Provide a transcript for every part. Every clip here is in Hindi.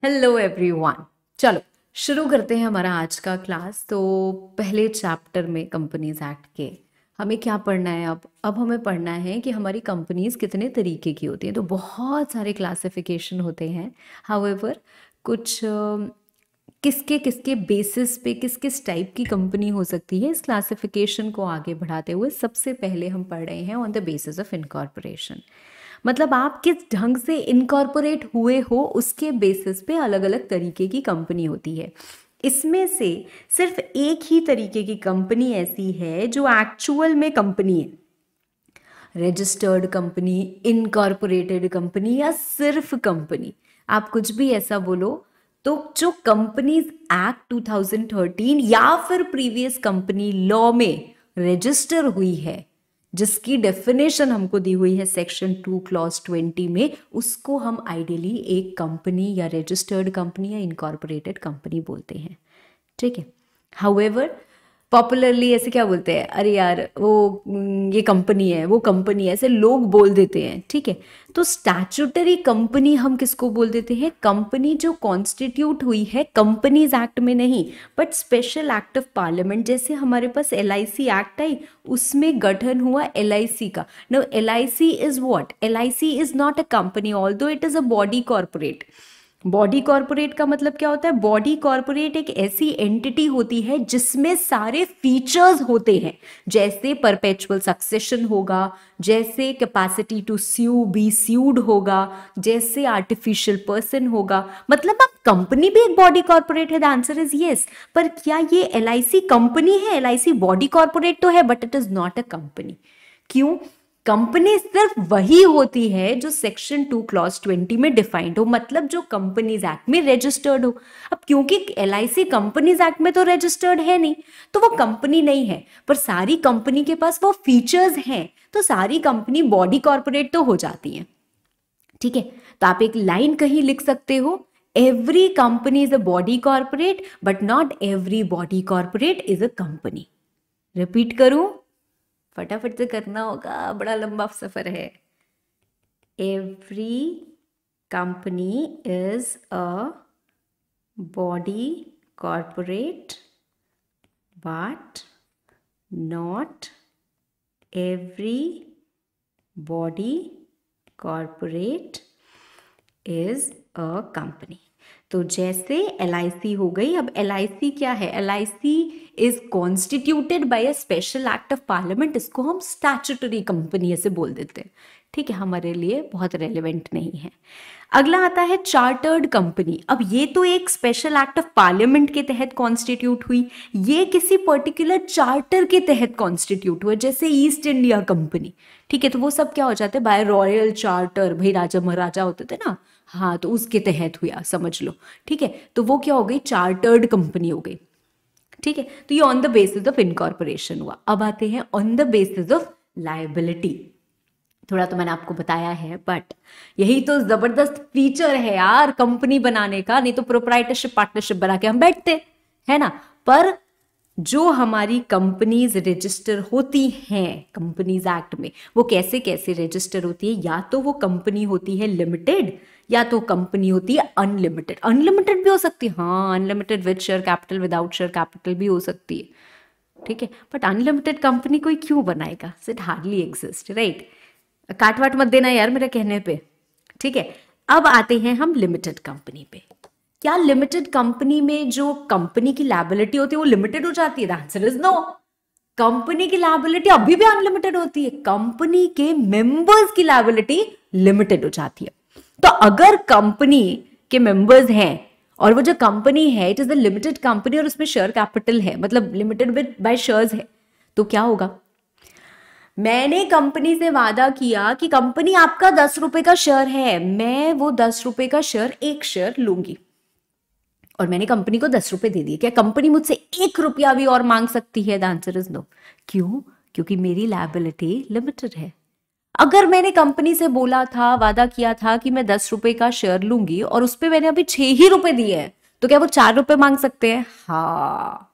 Hello everyone. चलो शुरू करते हैं हमारा आज का क्लास। तो पहले चैप्टर में कंपनीज एक्ट के हमें क्या पढ़ना है? अब हमें पढ़ना है कि हमारी कंपनीज कितने तरीके की होती हैं। तो बहुत सारे क्लासिफिकेशन होते हैं। हाउएवर कुछ किसके किसके बेसिस पे किस किस टाइप की कंपनी हो सकती है, इस क्लासिफिकेशन को आगे बढ़ाते हुए सबसे पहले हम पढ़ रहे हैं on the basis of incorporation. मतलब आप किस ढंग से इनकॉर्पोरेट हुए हो उसके बेसिस पे अलग अलग तरीके की कंपनी होती है। इसमें से सिर्फ एक ही तरीके की कंपनी ऐसी है जो एक्चुअल में कंपनी है, रजिस्टर्ड कंपनी, इनकॉर्पोरेटेड कंपनी या सिर्फ कंपनी, आप कुछ भी ऐसा बोलो। तो जो कंपनीज एक्ट 2013 या फिर प्रीवियस कंपनी लॉ में रजिस्टर हुई है, जिसकी डेफिनेशन हमको दी हुई है सेक्शन 2 क्लॉज 20 में, उसको हम आइडियली एक कंपनी या रजिस्टर्ड कंपनी या इनकॉर्पोरेटेड कंपनी बोलते हैं। ठीक है। हाउएवर पॉपुलरली ऐसे क्या बोलते हैं, अरे यार वो ये कंपनी है, वो कंपनी है, ऐसे लोग बोल देते हैं। ठीक है। तो स्टैट्यूटरी कंपनी हम किसको बोल देते हैं? कंपनी जो कॉन्स्टिट्यूट हुई है कंपनीज एक्ट में नहीं, but special act of parliament. जैसे हमारे पास LIC एक्ट आई, उसमें गठन हुआ LIC का। No, LIC is what? LIC is not a company although it is a body corporate. Body corporate का मतलब क्या होता है? बॉडी कॉर्पोरेट एक ऐसी एंटिटी होती है जिसमें सारे फीचर्स होते हैं, जैसे परपेचुअल सक्सेशन होगा, जैसे capacity to sue be sued होगा, जैसे आर्टिफिशियल पर्सन होगा। मतलब अब कंपनी भी एक बॉडी कॉर्पोरेट है। The answer is yes. पर क्या ये LIC कंपनी है? LIC बॉडी कॉर्पोरेट तो है but it is not a company. क्यों? कंपनी सिर्फ वही होती है जो सेक्शन 2 क्लॉज 20 में डिफाइंड हो, मतलब जो कंपनीज एक्ट में रजिस्टर्ड हो। अब क्योंकि LIC कंपनीज एक्ट में तो रजिस्टर्ड है नहीं, तो वो कंपनी नहीं है, पर सारी कंपनी के पास वो फीचर्स हैं, तो सारी कंपनी बॉडी कॉर्पोरेट तो हो जाती है। ठीक है। तो आप एक लाइन कहीं लिख सकते हो, every company is a body corporate but not every body corporate is a company. Repeat करूं? फटाफट से करना होगा, बड़ा लंबा सफर है। Every company is a body corporate but not every body corporate is a company. तो जैसे LIC हो गई, अब LIC क्या है? LIC is constituted by a special act of parliament. इसको हम स्टैट्यूटरी कंपनी ऐसे बोल देते हैं। ठीक है, हमारे लिए बहुत रेलेवेंट नहीं है। अगला आता है चार्टर्ड कंपनी। अब ये तो एक स्पेशल एक्ट ऑफ पार्लियामेंट के तहत कॉन्स्टिट्यूट हुई, ये किसी पर्टिकुलर चार्टर के तहत कॉन्स्टिट्यूट हुआ, जैसे ईस्ट इंडिया कंपनी। ठीक है, तो वो सब क्या हो जाते हैं? By royal charter. भाई राजा महाराजा होते थे ना, हाँ, तो उसके तहत हुआ, समझ लो। ठीक है, तो वो क्या हो गई? चार्टर्ड कंपनी हो गई। ठीक है, तो ये on the basis of incorporation हुआ। अब आते हैं on the basis of liability. थोड़ा तो मैंने आपको बताया है, बट यही तो जबरदस्त फीचर है यार कंपनी बनाने का। नहीं तो प्रोप्राइटरशिप पार्टनरशिप बना के हम बैठते है ना। पर जो हमारी कंपनीज रजिस्टर होती हैं कंपनीज एक्ट में, वो कैसे कैसे रजिस्टर होती है? या तो वो कंपनी होती है लिमिटेड, या तो कंपनी होती है अनलिमिटेड। अनलिमिटेड भी हो सकती है, हाँ, unlimited with share capital, without share capital भी हो सकती है। ठीक है, बट अनलिमिटेड कंपनी कोई क्यों बनाएगा? It hardly exist, right? काट वाट मत देना यार मेरे कहने पे। ठीक है, अब आते हैं हम लिमिटेड कंपनी पे। क्या लिमिटेड कंपनी में जो कंपनी की लायबिलिटी होती है वो लिमिटेड हो जाती है? The answer is no. Company की लायबिलिटी अभी भी अनलिमिटेड होती है, कंपनी के मेंबर्स की लायबिलिटी लिमिटेड हो जाती है। तो अगर कंपनी के मेंबर्स हैं और वो जो कंपनी है it is a limited company और उसमें शेयर कैपिटल है, मतलब लिमिटेड विद बाय शेयर्स है, तो क्या होगा? मैंने कंपनी से वादा किया कि कंपनी आपका 10 रुपए का शेयर है, मैं वो 10 रुपए का शेयर, एक शेयर लूंगी, और मैंने कंपनी को 10 रुपए दे दिए। क्या कंपनी मुझसे 1 रुपया भी और मांग सकती है? The answer is no. क्यों? क्योंकि मेरी लायबिलिटी लिमिटेड है। अगर मैंने कंपनी से बोला था, वादा किया था कि मैं 10 रुपए का शेयर लूंगी और उस पर मैंने अभी 6 ही रुपए दिए हैं, तो क्या वो 4 रुपए मांग सकते हैं? हाँ।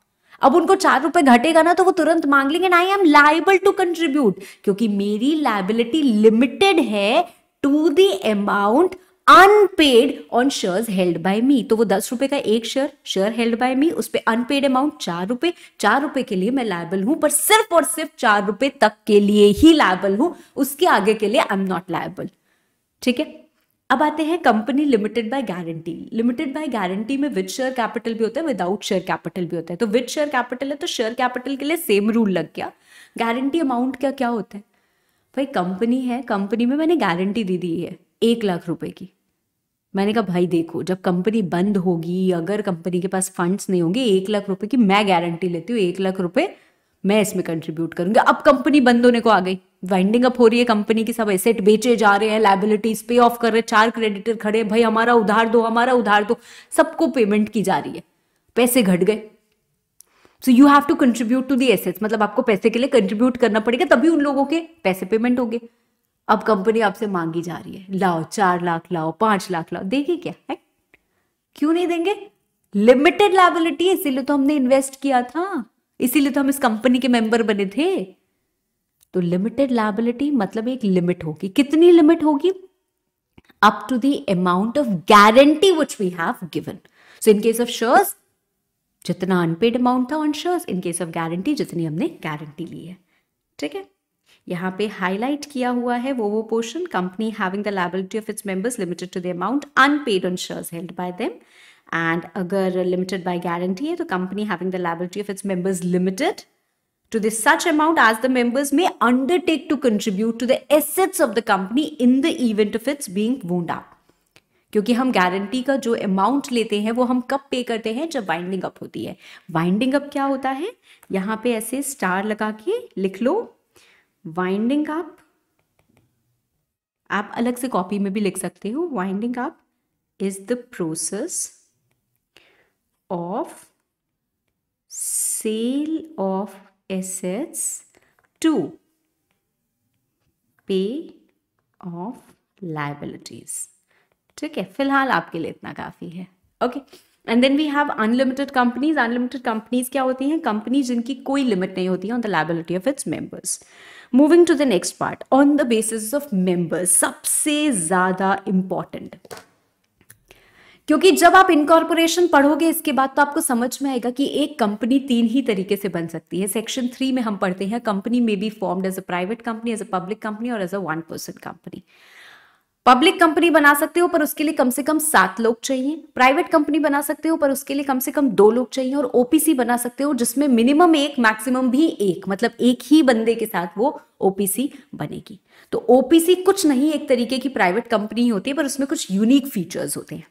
अब उनको 4 रुपए घटेगा ना तो वो तुरंत मांग लेंगे, I am liable to contribute, क्योंकि मेरी लायबिलिटी लिमिटेड है to the amount unpaid on shares held by me. तो वो 10 रुपए का एक शेयर हेल्ड बाय मी, उस पे अनपेड अमाउंट 4 रुपए, 4 रुपए के लिए मैं लायबल हूं, पर सिर्फ और सिर्फ 4 रुपए तक के लिए ही लायबल हूं, उसके आगे के लिए आई एम नॉट लायबल। ठीक है, अब आते हैं company limited by guarantee. Limited by guarantee में विद शेयर कैपिटल भी होता है, विदाउट शेयर कैपिटल भी होता है। तो विद शेयर कैपिटल है तो शेयर कैपिटल के लिए सेम रूल लग गया। गारंटी अमाउंट का क्या होता है भाई, कंपनी है, कंपनी में मैंने गारंटी दे दी है 1 लाख रुपए की। मैंने कहा भाई देखो, जब कंपनी बंद होगी, अगर कंपनी के पास फंड्स नहीं होंगे, 1 लाख रुपए की मैं गारंटी लेती हूँ, 1 लाख रुपए मैं इसमें कंट्रीब्यूट करूंगी। अब कंपनी बंद होने को आ गई, वाइंडिंग अप हो रही है कंपनी की, सब एसेट बेचे जा रहे हैं, लायबिलिटीज पे ऑफ कर रहे हैं, 4 क्रेडिटर खड़े हैं, भाई हमारा उधार दो, हमारा उधार दो, सबको पेमेंट की जा रही है, पैसे घट गए। So you have to contribute to the assets, मतलब आपको पैसे के लिए कंट्रीब्यूट करना पड़ेगा, तभी उन लोगों के पैसे पेमेंट होंगे। अब कंपनी आपसे मांगी जा रही है, लाओ 4 लाख लाओ, 5 लाख लाओ, देंगे क्या है? क्यों नहीं देंगे? लिमिटेड लायबिलिटी, इसीलिए तो हमने इन्वेस्ट किया था, इसीलिए तो हम इस कंपनी के मेंबर बने थे। तो लिमिटेड लायबिलिटी मतलब एक लिमिट होगी, कितनी लिमिट होगी? Up to the amount of guarantee which we have given. So in case of shares जितना अनपेड अमाउंट था on shares, in case of guarantee जितनी हमने गारंटी ली है। ठीक है, यहाँ पे हाईलाइट किया हुआ है वो portion, company having the liability of its members limited to the amount unpaid on shares held by them. And अगर लिमिटेड बाय गारंटी है तो company having the liability of its members limited to the such amount as the members may undertake to contribute to the assets of the company in the event of its being wound up। क्योंकि हम गारंटी का जो अमाउंट लेते हैं वो हम कब पे करते हैं? जब वाइंडिंग अप होती है। वाइंडिंग अप क्या होता है? यहां पे ऐसे स्टार लगा के लिख लो, वाइंडिंग अप। आप अलग से कॉपी में भी लिख सकते हो। Winding up is the process of sale of assets to pay off liabilities। ठीक है, फिलहाल आपके लिए इतना काफी है। Okay, and then we have unlimited companies. Unlimited companies क्या होती हैं? कंपनी जिनकी कोई लिमिट नहीं होती है on the liability of its members. Moving to the next part, on the basis of members, सबसे ज्यादा इंपॉर्टेंट, क्योंकि जब आप इनकॉर्पोरेशन पढ़ोगे इसके बाद तो आपको समझ में आएगा कि एक कंपनी 3 ही तरीके से बन सकती है। सेक्शन 3 में हम पढ़ते हैं कंपनी में be formed as a private company, as a public company और as a 1 person company. Public company बना सकते हो पर उसके लिए कम से कम 7 लोग चाहिए। प्राइवेट कंपनी बना सकते हो पर उसके लिए कम से कम 2 लोग चाहिए। और ओपीसी बना सकते हो जिसमें मिनिमम 1 मैक्सिमम भी 1, मतलब एक ही बंदे के साथ वो ओपीसी बनेगी। तो ओपीसी कुछ नहीं, एक तरीके की प्राइवेट कंपनी ही होती है, पर उसमें कुछ यूनिक फीचर्स होते हैं।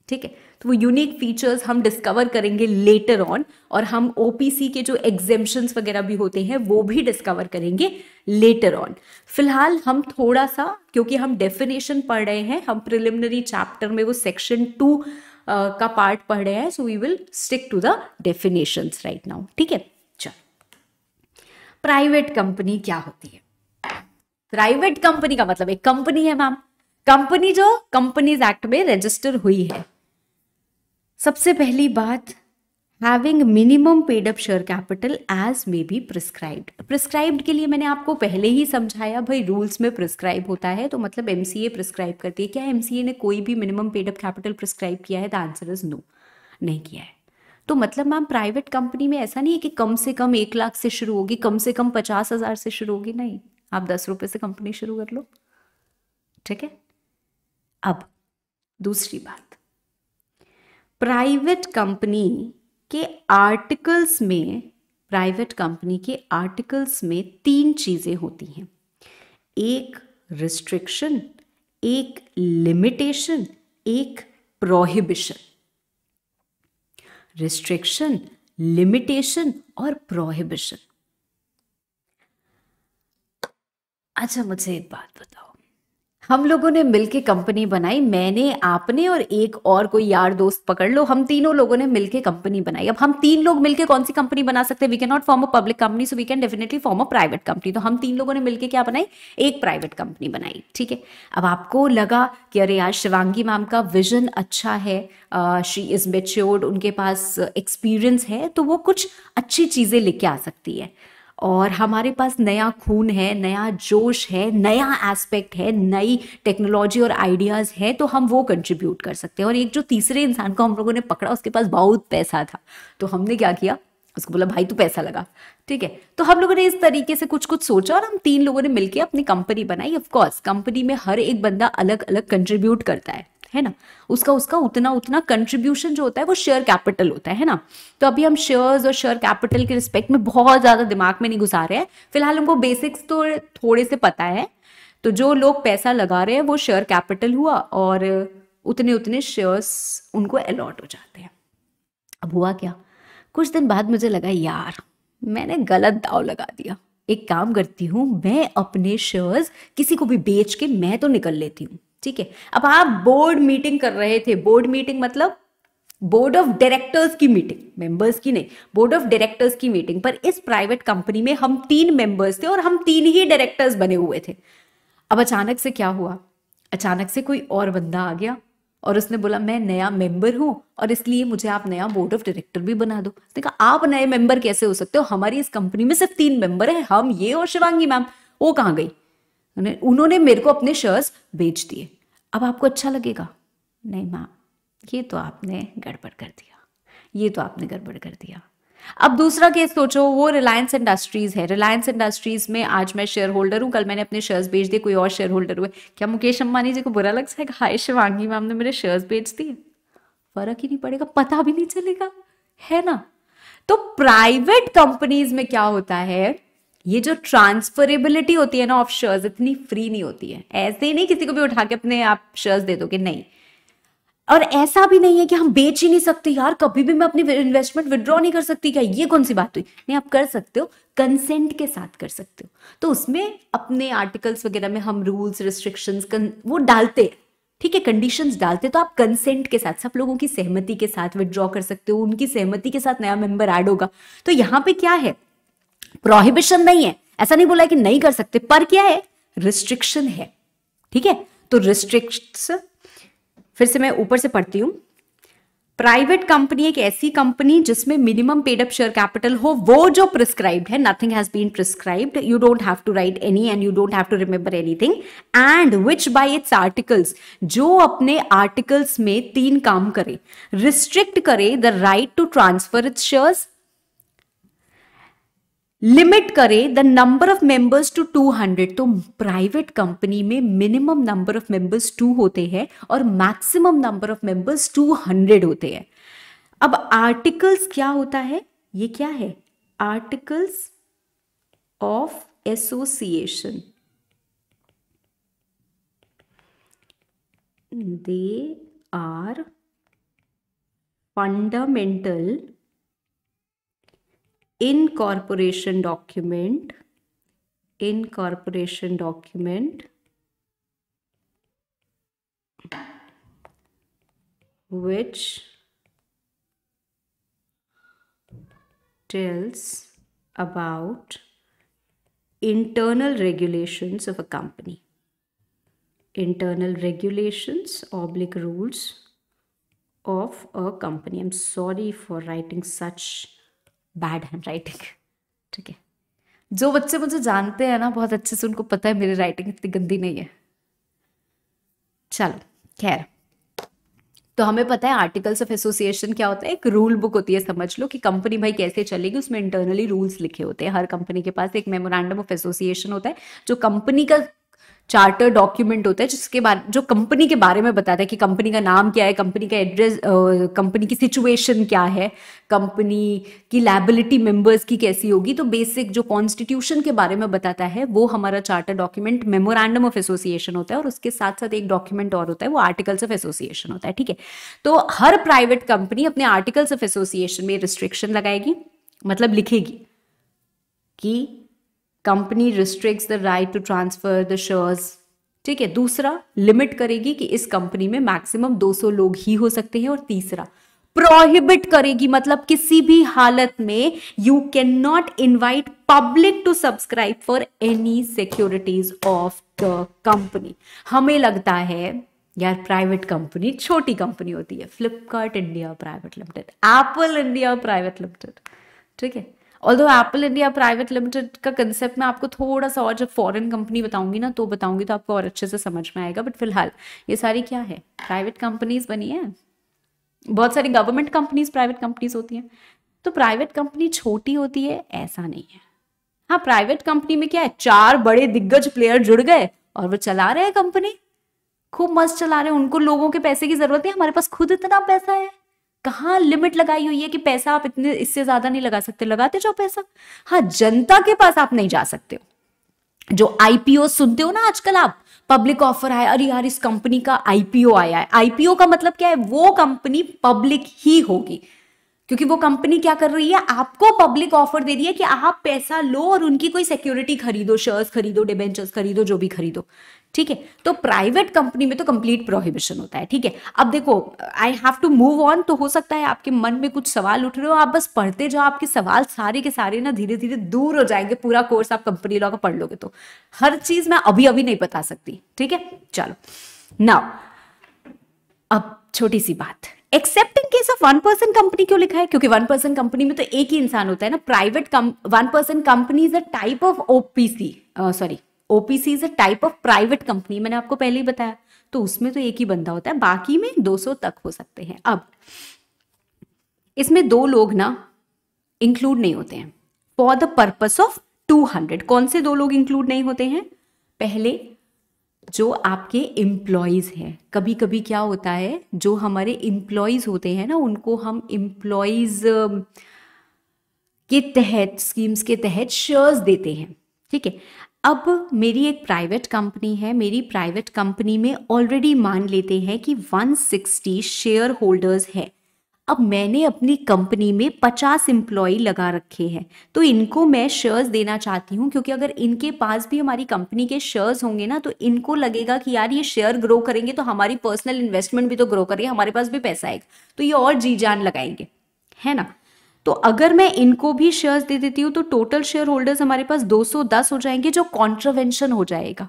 ठीक है, तो वो यूनिक फीचर्स हम डिस्कवर करेंगे लेटर ऑन, और हम ओपीसी के जो एग्जेम्पशंस वगैरह भी होते हैं वो भी डिस्कवर करेंगे लेटर ऑन। फिलहाल हम थोड़ा सा, क्योंकि हम डेफिनेशन पढ़ रहे हैं, हम प्रिलिमिनरी चैप्टर में वो सेक्शन 2 का पार्ट पढ़ रहे हैं, so we will stick to the definitions right now. ठीक है, चलो, प्राइवेट कंपनी क्या होती है? प्राइवेट कंपनी का मतलब एक कंपनी है मैम, कंपनी जो कंपनीज एक्ट में रजिस्टर हुई है। सबसे पहली बात, having minimum paid up share capital as may be prescribed. Prescribed के लिए मैंने आपको पहले ही समझाया, भाई रूल्स में प्रिस्क्राइब होता है तो मतलब एमसीए प्रिस्क्राइब करती है। क्या एमसीए ने कोई भी minimum paid up capital prescribe किया है? द आंसर इज नो, नहीं किया है। तो मतलब मैम प्राइवेट कंपनी में ऐसा नहीं है कि कम से कम 1 लाख से शुरू होगी, कम से कम 50,000 से शुरू होगी, नहीं, आप 10 रुपए से कंपनी शुरू कर लो। ठीक है, अब दूसरी बात, प्राइवेट कंपनी के आर्टिकल्स में, प्राइवेट कंपनी के आर्टिकल्स में 3 चीजें होती हैं, एक रिस्ट्रिक्शन, एक लिमिटेशन, एक प्रोहिबिशन। रिस्ट्रिक्शन, लिमिटेशन और प्रोहिबिशन। अच्छा, मुझे एक बात बताओ, हम लोगों ने मिलके कंपनी बनाई, मैंने, आपने और एक और कोई यार दोस्त पकड़ लो, हम तीनों लोगों ने मिलके कंपनी बनाई। अब हम 3 लोग मिलके कौन सी कंपनी बना सकते हैं? We can not form a public company, so we can definitely form a private company. तो हम 3 लोगों ने मिलके क्या बनाई? एक प्राइवेट कंपनी बनाई। ठीक है, अब आपको लगा कि अरे यार शिवांगी मैम का विजन अच्छा है, शी इज मेच्योर्ड, उनके पास एक्सपीरियंस है, तो वो कुछ अच्छी चीजें लेके आ सकती है। और हमारे पास नया खून है, नया जोश है, नया एस्पेक्ट है, नई टेक्नोलॉजी और आइडियाज़ है, तो हम वो कंट्रीब्यूट कर सकते हैं। और एक जो तीसरे इंसान को हम लोगों ने पकड़ा, उसके पास बहुत पैसा था, तो हमने क्या किया, उसको बोला भाई तू पैसा लगा, ठीक है। तो हम लोगों ने इस तरीके से कुछ कुछ सोचा और हम 3 लोगों ने मिलकर अपनी कंपनी बनाई। ऑफ कोर्स कंपनी में हर एक बंदा अलग अलग कंट्रीब्यूट करता है ना, उसका उसका उतना उतना कंट्रीब्यूशन जो होता है वो शेयर कैपिटल होता है ना। तो अभी हम शेयर्स और शेयर कैपिटल के रिस्पेक्ट में बहुत ज्यादा दिमाग में नहीं घुसा रहे हैं, फिलहाल हमको बेसिक्स तो थोड़े से पता है। तो जो लोग पैसा लगा रहे हैं वो शेयर कैपिटल हुआ और उतने उतने शेयर्स उनको अलॉट हो जाते हैं। अब हुआ क्या, कुछ दिन बाद मुझे लगा यार मैंने गलत दाव लगा दिया, एक काम करती हूँ, मैं अपने शेयर्स किसी को भी बेच के मैं तो निकल लेती हूँ, ठीक है। अब आप बोर्ड मीटिंग कर रहे थे, बोर्ड मीटिंग मतलब बोर्ड ऑफ डायरेक्टर्स की मीटिंग, मेंबर्स की नहीं, बोर्ड ऑफ डायरेक्टर्स की मीटिंग। पर इस प्राइवेट कंपनी में हम 3 मेंबर्स थे और हम 3 ही डायरेक्टर्स बने हुए थे। अब अचानक से क्या हुआ, अचानक से कोई और बंदा आ गया और उसने बोला मैं नया मेंबर हूं और इसलिए मुझे आप नया बोर्ड ऑफ डायरेक्टर भी बना दो। उसने कहा आप नए मेंबर कैसे हो सकते हो, हमारी इस कंपनी में सिर्फ 3 मेंबर है, हम ये और शिवांगी मैम। वो कहाँ गई, उन्होंने मेरे को अपने शेयर्स बेच दिए। अब आपको अच्छा लगेगा, नहीं मैम ये तो आपने गड़बड़ कर दिया, ये तो आपने गड़बड़ कर दिया। अब दूसरा केस सोचो, वो रिलायंस इंडस्ट्रीज है, रिलायंस इंडस्ट्रीज में आज मैं शेयर होल्डर हूं, कल मैंने अपने शेयर्स बेच दिए, कोई और शेयर होल्डर हुए, क्या मुकेश अंबानी जी को बुरा लग जाएगा हाय शिवांगी मैम ने मेरे शेयर्स बेच दिए? फर्क ही नहीं पड़ेगा, पता भी नहीं चलेगा, है ना। तो प्राइवेट कंपनीज में क्या होता है, ये जो ट्रांसफरेबिलिटी होती है ना ऑफ शेयर्स, इतनी फ्री नहीं होती है, ऐसे ही नहीं किसी को भी उठा के अपने आप शेयर्स दे दोगे, नहीं। और ऐसा भी नहीं है कि हम बेच ही नहीं सकते यार, कभी भी मैं अपनी इन्वेस्टमेंट विड्रॉ नहीं कर सकती, क्या ये कौन सी बात हुई, नहीं आप कर सकते हो, कंसेंट के साथ कर सकते हो। तो उसमें अपने आर्टिकल्स वगैरह में हम रूल्स रिस्ट्रिक्शंस वो डालते हैं, ठीक है, कंडीशंस डालते, तो आप कंसेंट के साथ, सब लोगों की सहमति के साथ विड्रॉ कर सकते हो, उनकी सहमति के साथ नया मेंबर ऐड होगा। तो यहाँ पे क्या है, प्रोहिबिशन नहीं है, ऐसा नहीं बोला कि नहीं कर सकते, पर क्या है, रिस्ट्रिक्शन है, ठीक है। तो रिस्ट्रिक्शन, फिर से मैं ऊपर से पढ़ती हूं, प्राइवेट कंपनी एक ऐसी कंपनी जिसमें minimum paid up share capital हो, वो जो प्रिस्क्राइब्ड है, nothing has been prescribed, you don't have to write any and you don't have to remember anything, and which by its articles, जो अपने आर्टिकल्स में 3 काम करे, रिस्ट्रिक्ट करे the right to transfer its shares, limit करे the number of members to 200। तो प्राइवेट कंपनी में मिनिमम नंबर ऑफ मेंबर्स 2 होते हैं और मैक्सिमम नंबर ऑफ मेंबर्स 200 होते हैं। अब आर्टिकल्स क्या होता है, ये क्या है, articles of association, they are fundamental incorporation document which tells about internal regulations of a company, internal regulations oblique rules of a company. I'm sorry for writing such bad hand writing, ठीक है। जो बच्चे मुझे जानते हैं ना बहुत अच्छे से, उनको पता है मेरी राइटिंग इतनी गंदी नहीं है। चलो खैर, तो हमें पता है आर्टिकल्स ऑफ एसोसिएशन क्या होता है, एक रूल बुक होती है, समझ लो कि कंपनी भाई कैसे चलेगी, उसमें इंटरनली रूल्स लिखे होते हैं। हर कंपनी के पास एक मेमोरेंडम ऑफ एसोसिएशन होता है जो कंपनी का चार्टर डॉक्यूमेंट होता है, जिसके बारे, जो कंपनी के बारे में बताता है कि कंपनी का नाम क्या है, कंपनी का एड्रेस, कंपनी की सिचुएशन क्या है, कंपनी की लायबिलिटी मेंबर्स की कैसी होगी। तो बेसिक जो कॉन्स्टिट्यूशन के बारे में बताता है वो हमारा charter document memorandum of association होता है, और उसके साथ साथ एक डॉक्यूमेंट और होता है, वो आर्टिकल्स ऑफ एसोसिएशन होता है, ठीक है। तो हर प्राइवेट कंपनी अपने आर्टिकल्स ऑफ एसोसिएशन में रिस्ट्रिक्शन लगाएगी, मतलब लिखेगी कि company restricts the right to transfer the shares, ठीक है। दूसरा, लिमिट करेगी कि इस कंपनी में मैक्सिमम 200 लोग ही हो सकते हैं, और तीसरा प्रोहिबिट करेगी, मतलब किसी भी हालत में you can not invite public to subscribe for any securities of the company. हमें लगता है यार प्राइवेट कंपनी छोटी कंपनी होती है, Flipkart India private limited, Apple India private limited, ठीक है, although Apple India private limited का कंसेप्ट मैं आपको थोड़ा सा और जब फॉरेन कंपनी बताऊंगी ना तो बताऊंगी, तो आपको और अच्छे से समझ में आएगा। बट फिलहाल ये सारी क्या है, प्राइवेट कंपनीज बनी है। बहुत सारी गवर्नमेंट कंपनीज प्राइवेट कंपनीज होती हैं। तो प्राइवेट कंपनी छोटी होती है ऐसा नहीं है। हाँ, प्राइवेट कंपनी में क्या है, 4 बड़े दिग्गज प्लेयर जुड़ गए और वो चला रहे हैं कंपनी, खूब मस्त चला रहे हैं। उनको लोगों के पैसे की जरूरत है, हमारे पास खुद इतना पैसा है। कहाँ लिमिट लगाई हुई है कि पैसा आप इतने, इससे ज्यादा नहीं लगा सकते, लगाते जाओ पैसा। हाँ, जनता के पास आप नहीं जा सकते हो। जो आईपीओ सुनते हो ना आजकल आप, पब्लिक ऑफर आया, अरे यार इस कंपनी का आईपीओ आया है। आईपीओ का मतलब क्या है, वो कंपनी पब्लिक ही होगी, क्योंकि वो कंपनी क्या कर रही है, आपको पब्लिक ऑफर दे रही है कि आप पैसा लो और उनकी कोई सिक्योरिटी खरीदो, शेयर्स खरीदो, डिबेंचर्स खरीदो, जो भी खरीदो। ठीक है, तो प्राइवेट कंपनी में तो कंप्लीट प्रोहिबिशन होता है। ठीक है, अब देखो I have to move on. तो हो सकता है आपके मन में कुछ सवाल उठ रहे हो, आप बस पढ़ते जाओ, आपके सवाल सारे के सारे ना धीरे धीरे दूर हो जाएंगे। पूरा कोर्स आप कंपनी लॉ का पढ़ लोगे तो हर चीज मैं अभी अभी नहीं बता सकती। ठीक है, चलो नाउ अब छोटी सी बात, accept in case of 1% company क्यों लिखा है, क्योंकि 1% कंपनी में तो एक ही इंसान होता है ना। Private 1% company is a type of OPC, sorry OPC is a type of private company, मैंने आपको पहले ही बताया। तो उसमें तो एक ही बंदा होता है, बाकी में 200 तक हो सकते हैं। अब इसमें 2 लोग ना इंक्लूड नहीं होते हैं फॉर द पर्पस ऑफ 200। कौन से 2 लोग इंक्लूड नहीं होते हैं, पहले जो आपके एम्प्लॉयज हैं। कभी कभी क्या होता है, जो हमारे एम्प्लॉयज होते हैं ना, उनको हम एम्प्लॉयज के तहत, स्कीम्स के तहत शेयर्स देते हैं। ठीक है, अब मेरी एक प्राइवेट कंपनी है, मेरी प्राइवेट कंपनी में ऑलरेडी मान लेते हैं कि 160 शेयर होल्डर्स हैं। अब मैंने अपनी कंपनी में 50 एम्प्लॉय लगा रखे हैं, तो इनको मैं शेयर्स देना चाहती हूँ, क्योंकि अगर इनके पास भी हमारी कंपनी के शेयर्स होंगे ना, तो इनको लगेगा कि यार ये शेयर ग्रो करेंगे तो हमारी पर्सनल इन्वेस्टमेंट भी तो ग्रो करेगी, हमारे पास भी पैसा आएगा, तो ये और जी जान लगाएंगे, है ना। तो अगर मैं इनको भी शेयर्स दे देती हूँ तो टोटल शेयर होल्डर्स हमारे पास 210 हो जाएंगे, जो कॉन्ट्रवेंशन हो जाएगा,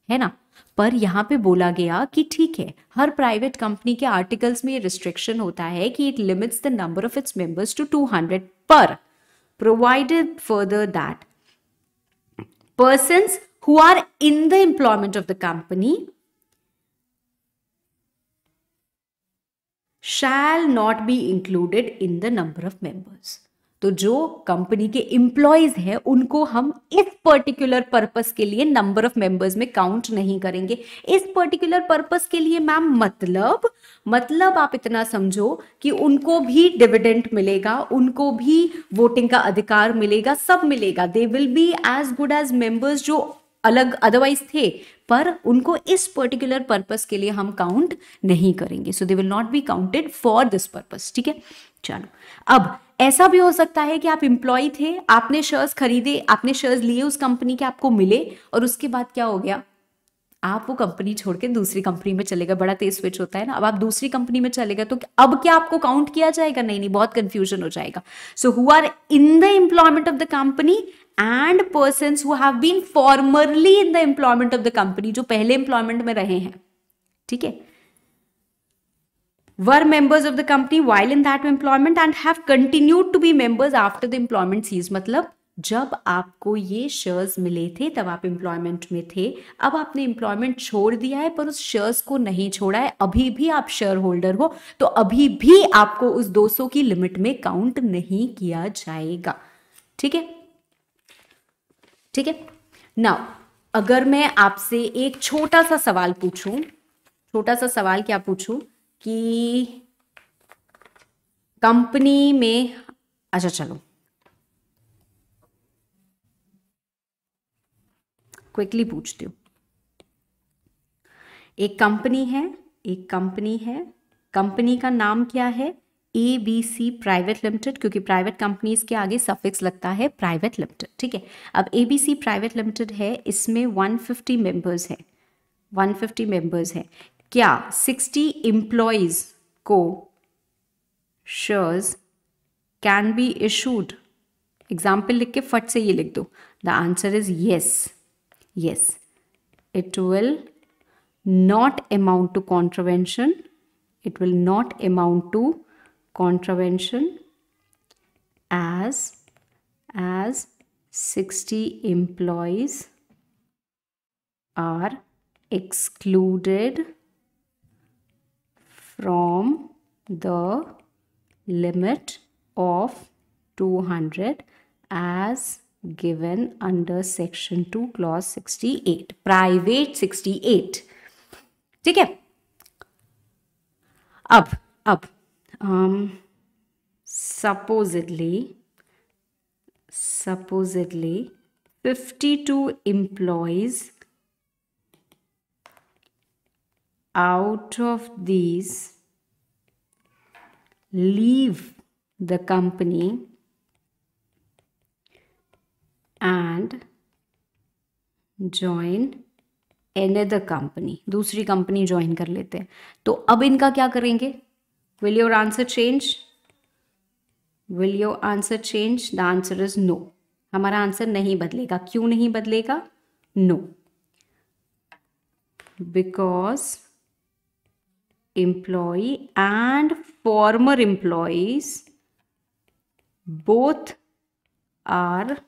है ना। पर यहां पे बोला गया कि ठीक है, हर प्राइवेट कंपनी के आर्टिकल्स में ये रिस्ट्रिक्शन होता है कि it limits the number of its members to 200, पर provided further that persons who are in the employment of the company shall not be included in the number of members। तो जो कंपनी के एम्प्लॉयज हैं उनको हम इस पर्टिकुलर पर्पस के लिए नंबर ऑफ मेंबर्स में काउंट नहीं करेंगे। इस पर्टिकुलर पर्पस के लिए मैम मतलब आप इतना समझो कि उनको भी डिविडेंड मिलेगा, उनको भी वोटिंग का अधिकार मिलेगा, सब मिलेगा। They will be as good as members जो अलग अदरवाइज थे, पर उनको इस पर्टिकुलर पर्पस के लिए हम काउंट नहीं करेंगे। So they will not be counted for this purpose. ठीक है, चलो अब ऐसा भी हो सकता है कि आप एम्प्लॉय थे, आपने शेयर्स खरीदे, आपने शेयर्स लिए उस कंपनी के, आपको मिले, और उसके बाद क्या हो गया, आप वो कंपनी छोड़ के दूसरी कंपनी में चले गए। बड़ा तेज स्विच होता है ना। अब आप दूसरी कंपनी में चले गए तो अब क्या आपको काउंट किया जाएगा? नहीं, बहुत कंफ्यूजन हो जाएगा। So who are in the employment of the company and persons who have been formerly in the employment of the company, जो पहले एम्प्लॉयमेंट में रहे हैं, ठीक है, were members of the company while in that employment and have continued to be members after the employment ceased। मतलब जब आपको ये शेयर्स मिले थे तब आप एम्प्लॉयमेंट में थे, अब आपने एम्प्लॉयमेंट छोड़ दिया है पर उस शेयर्स को नहीं छोड़ा है, अभी भी आप शेयर होल्डर हो, तो अभी भी आपको उस 200 की लिमिट में काउंट नहीं किया जाएगा। ठीक है, ठीक है। नाउ अगर मैं आपसे एक छोटा सा सवाल पूछूं, छोटा सा सवाल क्या पूछूं कि कंपनी में, अच्छा चलो क्विकली पूछती हूँ। एक कंपनी है, कंपनी का नाम क्या है? ABC प्राइवेट लिमिटेड, क्योंकि प्राइवेट कंपनीज के आगे सफिक्स लगता है प्राइवेट लिमिटेड। ठीक है, अब ABC प्राइवेट लिमिटेड है, इसमें 150 मेंबर्स है, 150 मेंबर्स है। क्या 60 एम्प्लॉयज को shares can be issued? Example लिख के फट से ये लिख दो। The answer is yes, it will not amount to contravention, it will not amount to contravention as as 60 employees are excluded from the limit of 200 as given under section 2 clause 68 private 68। ठीक है, अब supposedly 52 employees out of these leave the company and join another company, दूसरी कंपनी ज्वाइन कर लेते हैं। तो अब इनका क्या करेंगे? Will your answer change? Will your answer change? The answer is no. हमारा आंसर नहीं बदलेगा। क्यों नहीं बदलेगा? No. Because employee and former employees both are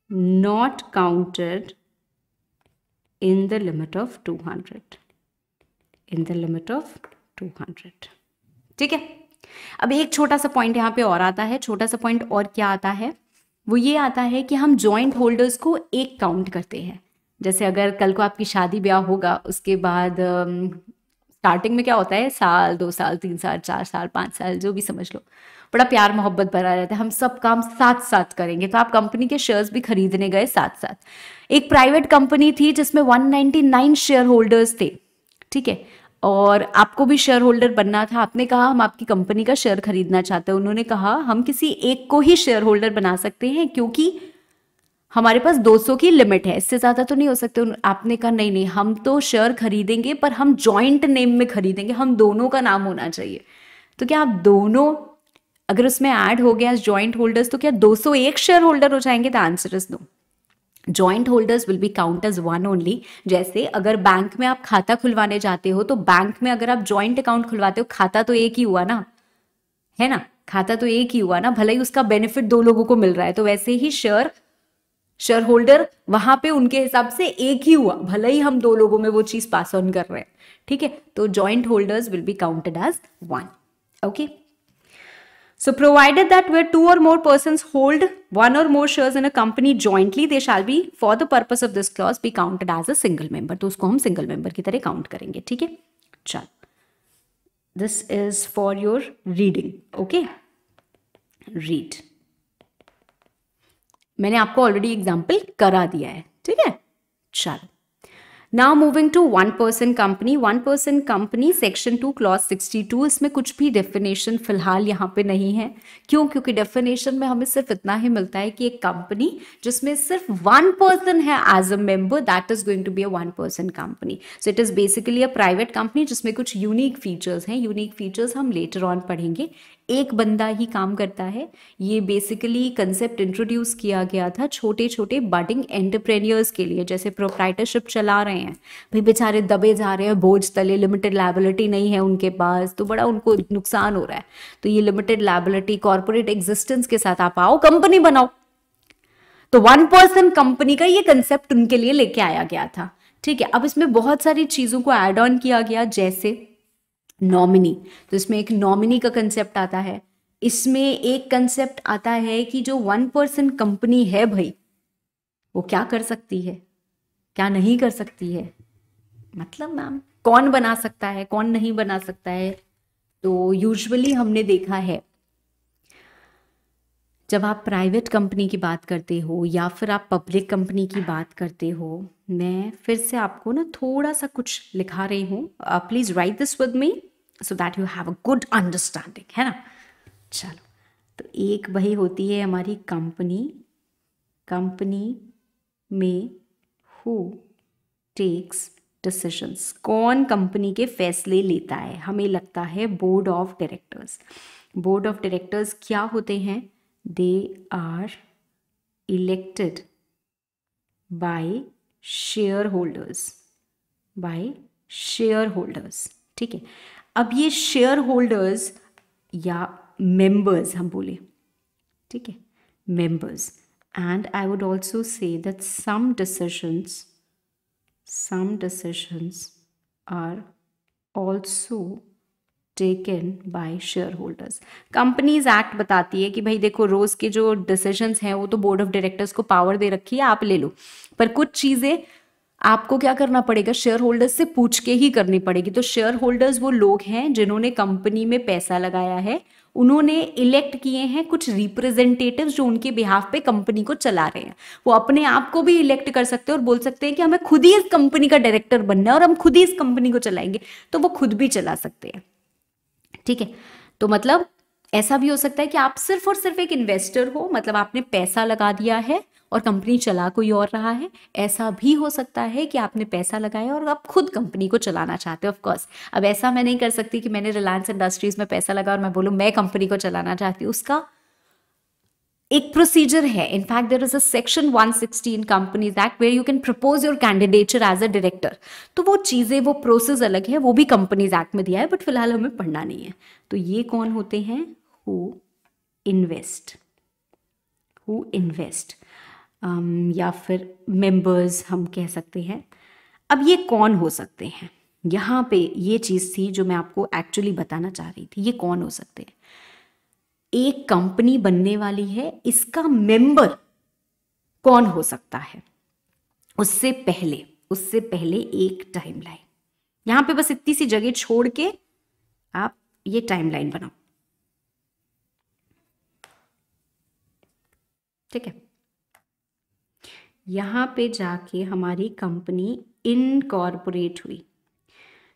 not counted in the limit of 200. In the limit of 200. ठीक है, अब एक छोटा सा पॉइंट यहाँ पे और आता है। छोटा सा पॉइंट और क्या आता है? वो ये आता है कि हम जॉइंट होल्डर्स को एक काउंट करते हैं। जैसे अगर कल को आपकी शादी ब्याह होगा, उसके बाद स्टार्टिंग में क्या होता है, साल 2 साल 3 साल 4 साल 5 साल जो भी समझ लो, बड़ा प्यार मोहब्बत भरा रहता है, हम सब काम साथ साथ करेंगे। तो आप कंपनी के शेयर्स भी खरीदने गए साथ साथ। एक प्राइवेट कंपनी थी जिसमें 199 शेयर होल्डर्स थे, ठीक है, और आपको भी शेयर होल्डर बनना था। आपने कहा हम आपकी कंपनी का शेयर खरीदना चाहते हैं। उन्होंने कहा हम किसी एक को ही शेयर होल्डर बना सकते हैं क्योंकि हमारे पास 200 की लिमिट है, इससे ज़्यादा तो नहीं हो सकते। आपने कहा नहीं नहीं, हम तो शेयर खरीदेंगे पर हम जॉइंट नेम में खरीदेंगे, हम दोनों का नाम होना चाहिए। तो क्या आप दोनों अगर उसमें ऐड हो गया जॉइंट होल्डर्स तो क्या 201 शेयर होल्डर हो जाएंगे? The answer is no. Joint holders will be count as one only. जैसे अगर बैंक में आप खाता खुलवाने जाते हो तो बैंक में अगर आप जॉइंट अकाउंट खुलवाते हो, खाता तो एक ही हुआ ना, है ना, खाता तो एक ही हुआ ना, भले ही उसका बेनिफिट 2 लोगों को मिल रहा है। तो वैसे ही शेयर होल्डर वहां पे उनके हिसाब से एक ही हुआ, भले ही हम 2 लोगों में वो चीज पास ऑन कर रहे हैं। ठीक है, तो joint holders will be counted as one. Okay, so provided that where 2 or more persons hold 1 or more shares in a company jointly, they shall be for the purpose of this clause be counted as a single member। तो उसको हम सिंगल मेंबर की तरह काउंट करेंगे। ठीक है, चल, this is for your reading. Okay, read. मैंने आपको ऑलरेडी एग्जाम्पल करा दिया है। ठीक है, चलो, now moving to 1 person company. 1 person company section 2 clause 62। इसमें कुछ भी डेफिनेशन फिलहाल यहाँ पे नहीं है। क्यों? क्योंकि डेफिनेशन में हमें सिर्फ इतना ही मिलता है कि एक कंपनी जिसमें सिर्फ 1 पर्सन है as a member, that is going to be a 1 person company. So it is basically a private company जिसमें कुछ यूनिक फीचर्स हैं। यूनिक फीचर्स हम लेटर ऑन पढ़ेंगे। एक बंदा ही काम करता है। ये बेसिकली कंसेप्ट इंट्रोड्यूस किया गया था छोटे छोटे बडिंग एंटरप्रेन्योर्स के लिए, जैसे प्रोप्राइटरशिप चला रहे हैं, भाई बेचारे दबे जा रहे हैं बोझ तले, लिमिटेड लायबिलिटी नहीं है उनके पास, तो बड़ा उनको नुकसान हो रहा है। तो ये लिमिटेड लायबिलिटी कॉर्पोरेट एग्जिस्टेंस के साथ आप आओ, कंपनी बनाओ। तो 1 पर्सन कंपनी का ये कंसेप्ट उनके लिए लेके आया गया था। ठीक है, अब इसमें बहुत सारी चीजों को ऐड ऑन किया गया, जैसे नॉमिनी। तो इसमें एक नॉमिनी का कंसेप्ट आता है। इसमें एक कंसेप्ट आता है कि जो 1 पर्सन कंपनी है भाई, वो क्या कर सकती है, क्या नहीं कर सकती है। मतलब मैम, कौन बना सकता है, कौन नहीं बना सकता है। तो यूजुअली हमने देखा है जब आप प्राइवेट कंपनी की बात करते हो या फिर आप पब्लिक कंपनी की बात करते हो, मैं फिर से आपको ना थोड़ा सा कुछ लिखा रही हूँ, please write this with me so that you have a good understanding, है ना। चलो, तो एक वही होती है हमारी कंपनी। कंपनी में हु टेक्स डिसीजंस, कौन कंपनी के फैसले लेता है? हमें लगता है board of directors. Board of directors क्या होते हैं? They are elected by share holders, by share holders. ठीक है, अब ये शेयर होल्डर्स या मेंबर्स हम बोले, ठीक है, members, and I would also say that some decisions are also taken by share holders. Companies act बताती है कि भाई देखो, रोज के जो डिसीजंस हैं वो तो बोर्ड ऑफ डायरेक्टर्स को पावर दे रखी है, आप ले लो, पर कुछ चीजें आपको क्या करना पड़ेगा, शेयर होल्डर्स से पूछ के ही करनी पड़ेगी। तो शेयर होल्डर्स वो लोग हैं जिन्होंने कंपनी में पैसा लगाया है, उन्होंने इलेक्ट किए हैं कुछ रिप्रेजेंटेटिव जो उनके बिहाफ पे कंपनी को चला रहे हैं। वो अपने आप को भी इलेक्ट कर सकते हैं और बोल सकते हैं कि हमें खुद ही इस कंपनी का डायरेक्टर बनना है और हम खुद ही इस कंपनी को चलाएंगे, तो वो खुद भी चला सकते हैं। ठीक है, तो मतलब ऐसा भी हो सकता है कि आप सिर्फ और सिर्फ एक इन्वेस्टर हो, मतलब आपने पैसा लगा दिया है और कंपनी चला कोई और रहा है। ऐसा भी हो सकता है कि आपने पैसा लगाया और आप खुद कंपनी को चलाना चाहते हो। ऑफ कोर्स अब ऐसा मैं नहीं कर सकती कि मैंने रिलायंस इंडस्ट्रीज में पैसा लगा और मैं बोलूं मैं कंपनी को चलाना चाहती हूँ। उसका एक प्रोसीजर है। In fact there is a section 116 companies act where you can propose your candidature as a director. तो वो चीजें, वो प्रोसेस अलग है, वो भी कंपनीज एक्ट में दिया है, बट फिलहाल हमें पढ़ना नहीं है। तो ये कौन होते हैं, हु इन्वेस्ट, या फिर मेंबर्स हम कह सकते हैं। अब ये कौन हो सकते हैं, यहाँ पे ये चीज थी जो मैं आपको एक्चुअली बताना चाह रही थी। ये कौन हो सकते हैं, एक कंपनी बनने वाली है, इसका मेंबर कौन हो सकता है। उससे पहले एक टाइमलाइन, यहां पे बस इतनी सी जगह छोड़ के आप ये टाइमलाइन बनाओ। ठीक है, यहां पे जाके हमारी कंपनी इनकॉर्पोरेट हुई।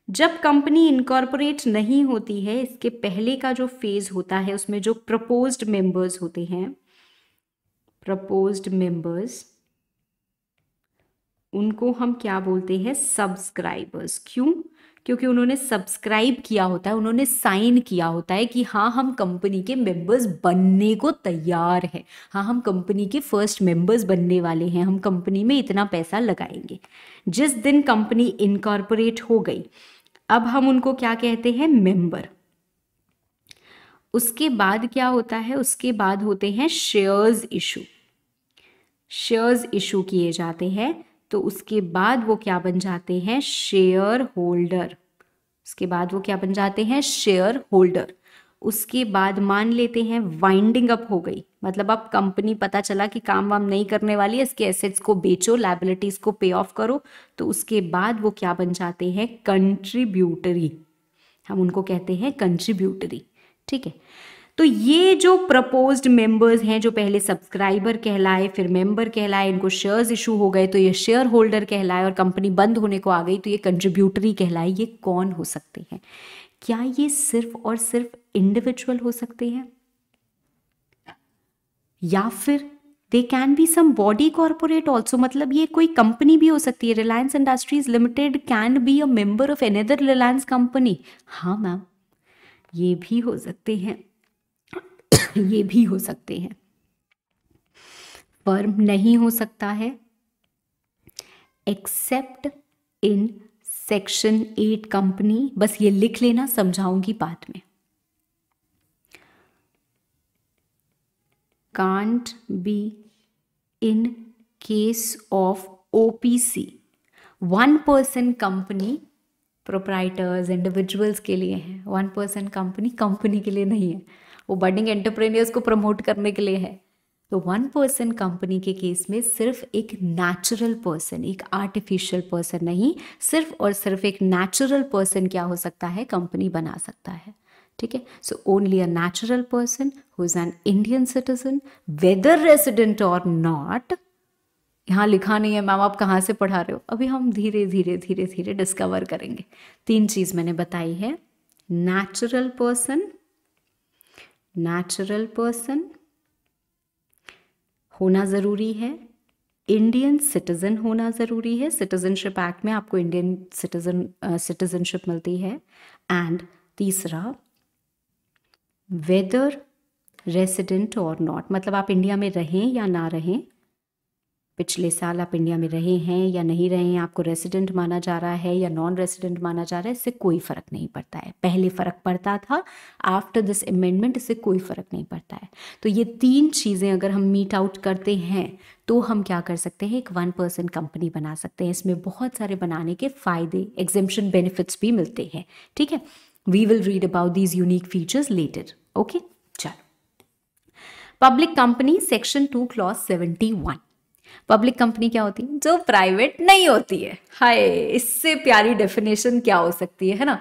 जब कंपनी इनकॉर्पोरेट नहीं होती है, इसके पहले का जो फेज होता है उसमें जो प्रपोज्ड मेंबर्स होते हैं, प्रपोज्ड मेंबर्स, उनको हम क्या बोलते हैं, सब्सक्राइबर्स। क्यों, क्योंकि उन्होंने सब्सक्राइब किया होता है, उन्होंने साइन किया होता है कि हाँ हम कंपनी के मेंबर्स बनने को तैयार हैं, हाँ हम कंपनी के फर्स्ट मेंबर्स बनने वाले हैं, हम कंपनी में इतना पैसा लगाएंगे। जिस दिन कंपनी इनकॉर्पोरेट हो गई, अब हम उनको क्या कहते हैं, मेंबर। उसके बाद क्या होता है, उसके बाद होते हैं शेयर्स इशू। शेयर्स इशू किए जाते हैं, तो उसके बाद वो क्या बन जाते हैं, शेयर होल्डर। उसके बाद वो क्या बन जाते हैं, शेयर होल्डर। उसके बाद मान लेते हैं वाइंडिंग अप हो गई, मतलब अब कंपनी पता चला कि काम वाम नहीं करने वाली है, इसके एसेट्स को बेचो, लायबिलिटीज को पे ऑफ करो, तो उसके बाद वो क्या बन जाते हैं, कंट्रीब्यूटरी। हम उनको कहते हैं कंट्रीब्यूटरी। ठीक है, तो ये जो प्रपोज्ड मेंबर्स हैं, जो पहले सब्सक्राइबर कहलाए फिर मेंबर कहलाए, इनको शेयर्स इशू हो गए तो ये शेयर होल्डर कहलाए, और कंपनी बंद होने को आ गई तो ये कंट्रीब्यूटरी कहलाए। ये कौन हो सकते हैं, क्या ये सिर्फ और सिर्फ इंडिविजुअल हो सकते हैं, या फिर they can be some body corporate also, मतलब ये कोई कंपनी भी हो सकती है। Reliance industries limited can be a member of another Reliance company. हाँ मैम, ये भी हो सकते हैं, ये भी हो सकते हैं। फर्म नहीं हो सकता है एक्सेप्ट इन सेक्शन 8 कंपनी। बस ये लिख लेना, समझाऊंगी बाद में। Can't be in case of OPC. 1% company proprietors individuals के लिए है, 1% कंपनी कंपनी के लिए नहीं है, वो बडिंग एंटरप्रेन्योर्स को प्रमोट करने के लिए है। तो 1% कंपनी के केस में सिर्फ एक नेचुरल पर्सन, एक आर्टिफिशियल पर्सन नहीं, सिर्फ और सिर्फ एक नेचुरल पर्सन क्या हो सकता है, कंपनी बना सकता है। ठीक है, so only a natural person who is an Indian citizen whether resident और नॉट। यहाँ लिखा नहीं है मैम आप कहाँ से पढ़ा रहे हो, अभी हम धीरे धीरे धीरे धीरे डिस्कवर करेंगे। 3 चीज मैंने बताई है, नेचुरल पर्सन होना ज़रूरी है, इंडियन सिटीजन होना ज़रूरी है, सिटीजनशिप एक्ट में आपको इंडियन सिटीजनशिप मिलती है, एंड तीसरा वेदर रेसिडेंट और नॉट, मतलब आप इंडिया में रहें या ना रहें, पिछले साल आप इंडिया में रहे हैं या नहीं रहे हैं, आपको रेसिडेंट माना जा रहा है या नॉन रेसिडेंट माना जा रहा है, इससे कोई फ़र्क नहीं पड़ता है। पहले फ़र्क पड़ता था, आफ्टर दिस अमेंडमेंट इससे कोई फ़र्क नहीं पड़ता है। तो ये 3 चीज़ें अगर हम मीट आउट करते हैं तो हम क्या कर सकते हैं, एक 1% कंपनी बना सकते हैं। इसमें बहुत सारे बनाने के फ़ायदे, एग्जेम्पशन बेनिफिट्स भी मिलते हैं। ठीक है, we will read about these unique features later. Okay, चलो। Public company section 2 clause 71। Public company क्या होती है, जो प्राइवेट नहीं होती है। हाय, इससे प्यारी डेफिनेशन क्या हो सकती है ना।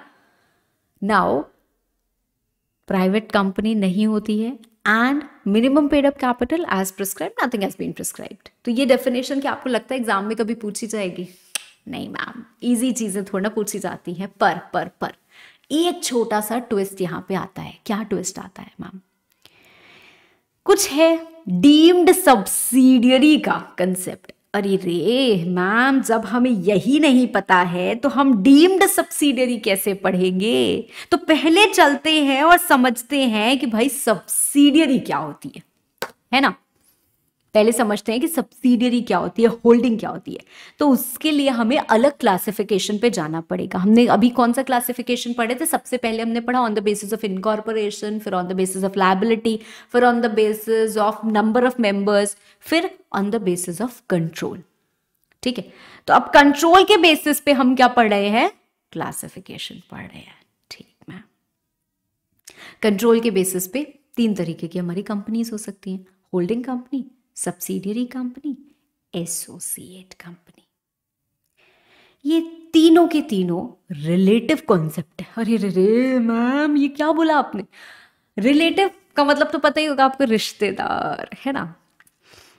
नाउ प्राइवेट कंपनी नहीं होती है and minimum paid up capital as prescribed, nothing has been prescribed. तो ये डेफिनेशन क्या आपको लगता है एग्जाम में कभी पूछी जाएगी? नहीं मैम, इजी चीजें थोड़ा पूछी जाती हैं। पर एक छोटा सा ट्विस्ट यहाँ पे आता है। क्या ट्विस्ट आता है मैम? कुछ है डीम्ड सब्सिडियरी का कंसेप्ट। अरे रे मैम, जब हमें यही नहीं पता है तो हम डीम्ड सब्सिडियरी कैसे पढ़ेंगे? तो पहले चलते हैं और समझते हैं कि भाई सब्सिडियरी क्या होती है ना। पहले समझते हैं कि सब्सिडियरी क्या होती है, होल्डिंग क्या होती है। तो उसके लिए हमें अलग क्लासिफिकेशन पे जाना पड़ेगा। हमने अभी कौन सा क्लासिफिकेशन पढ़े थे? सबसे पहले हमने पढ़ा on the basis of incorporation, फिर on the basis of liability, फिर on the basis of number of members, फिर on the basis of control. ठीक है, तो अब कंट्रोल के बेसिस पे हम क्या पढ़ रहे हैं? क्लासिफिकेशन पढ़ रहे हैं। ठीक मैम, कंट्रोल के बेसिस पे 3 तरीके की हमारी कंपनीज हो सकती हैं, holding company, subsidiary company, associate company. ये तीनों के तीनों रिलेटिव कॉन्सेप्ट है। अरे रे मैम, ये क्या बोला आपने? रिलेटिव का मतलब तो पता ही होगा आपको, रिश्तेदार, है ना।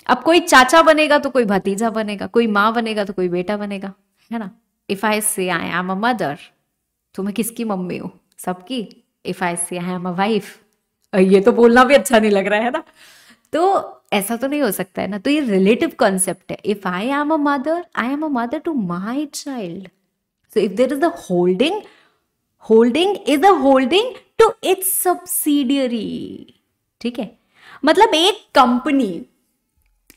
अब कोई चाचा बनेगा तो कोई भतीजा बनेगा, कोई माँ बनेगा तो कोई बेटा बनेगा, है ना। इफ आई से आई एम अ मदर, तो मैं किसकी मम्मी हूँ? सबकी। इफ आई से आई एम अ वाइफ, ये तो बोलना भी अच्छा नहीं लग रहा है ना। तो ऐसा तो नहीं हो सकता है ना। तो ये रिलेटिव कॉन्सेप्ट है। If I am a mother to my child. So if there is the holding is a holding to its subsidiary. ठीक है, मतलब एक कंपनी,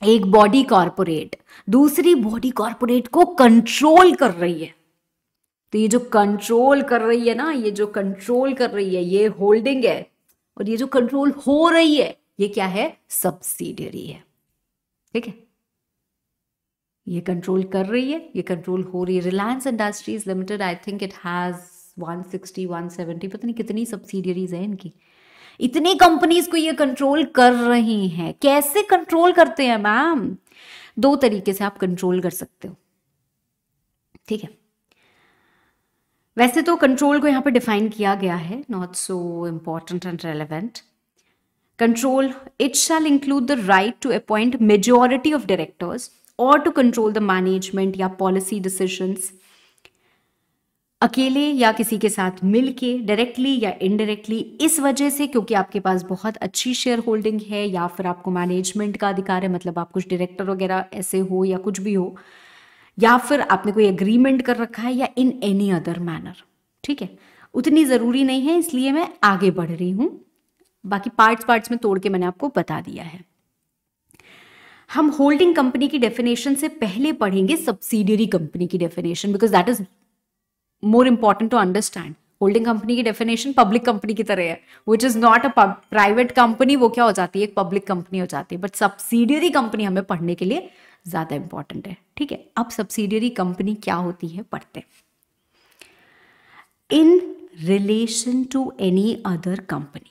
एक बॉडी कॉर्पोरेट दूसरी बॉडी कॉर्पोरेट को कंट्रोल कर रही है। तो ये जो कंट्रोल कर रही है ना, ये जो कंट्रोल कर रही है, ये होल्डिंग है। और ये जो कंट्रोल हो रही है, ये क्या है? सब्सिडियरी है। ठीक है, ये कंट्रोल कर रही है, ये कंट्रोल हो रही है। Reliance industries limited, I think it has 160 170, पता नहीं कितनी सब्सिडियरीज है इनकी। इतनी कंपनीज को ये कंट्रोल कर रही हैं। कैसे कंट्रोल करते हैं मैम? 2 तरीके से आप कंट्रोल कर सकते हो। ठीक है, वैसे तो कंट्रोल को यहां पे डिफाइन किया गया है, not so important and relevant. Control, it shall include the right to appoint majority of directors or to control the management या policy decisions, अकेले या किसी के साथ मिलके, डायरेक्टली या इनडायरेक्टली। इस वजह से क्योंकि आपके पास बहुत अच्छी शेयर होल्डिंग है, या फिर आपको मैनेजमेंट का अधिकार है, मतलब आप कुछ डायरेक्टर वगैरह ऐसे हो या कुछ भी हो, या फिर आपने कोई एग्रीमेंट कर रखा है, या इन एनी अदर मैनर। ठीक है, उतनी ज़रूरी नहीं है, इसलिए मैं आगे बढ़ रही हूँ। बाकी पार्ट्स में तोड़ के मैंने आपको बता दिया है। हम होल्डिंग कंपनी की डेफिनेशन से पहले पढ़ेंगे सब्सिडियरी कंपनी की definition, because that is more important to understand. Holding company की डेफिनेशन पब्लिक कंपनी की तरह है, which is not a private company, वो क्या हो जाती है? एक पब्लिक कंपनी हो जाती है। बट सब्सिडियरी कंपनी हमें पढ़ने के लिए ज्यादा इंपॉर्टेंट है। ठीक है, अब सब्सिडियरी कंपनी क्या होती है पढ़ते हैं। In relation to any other company,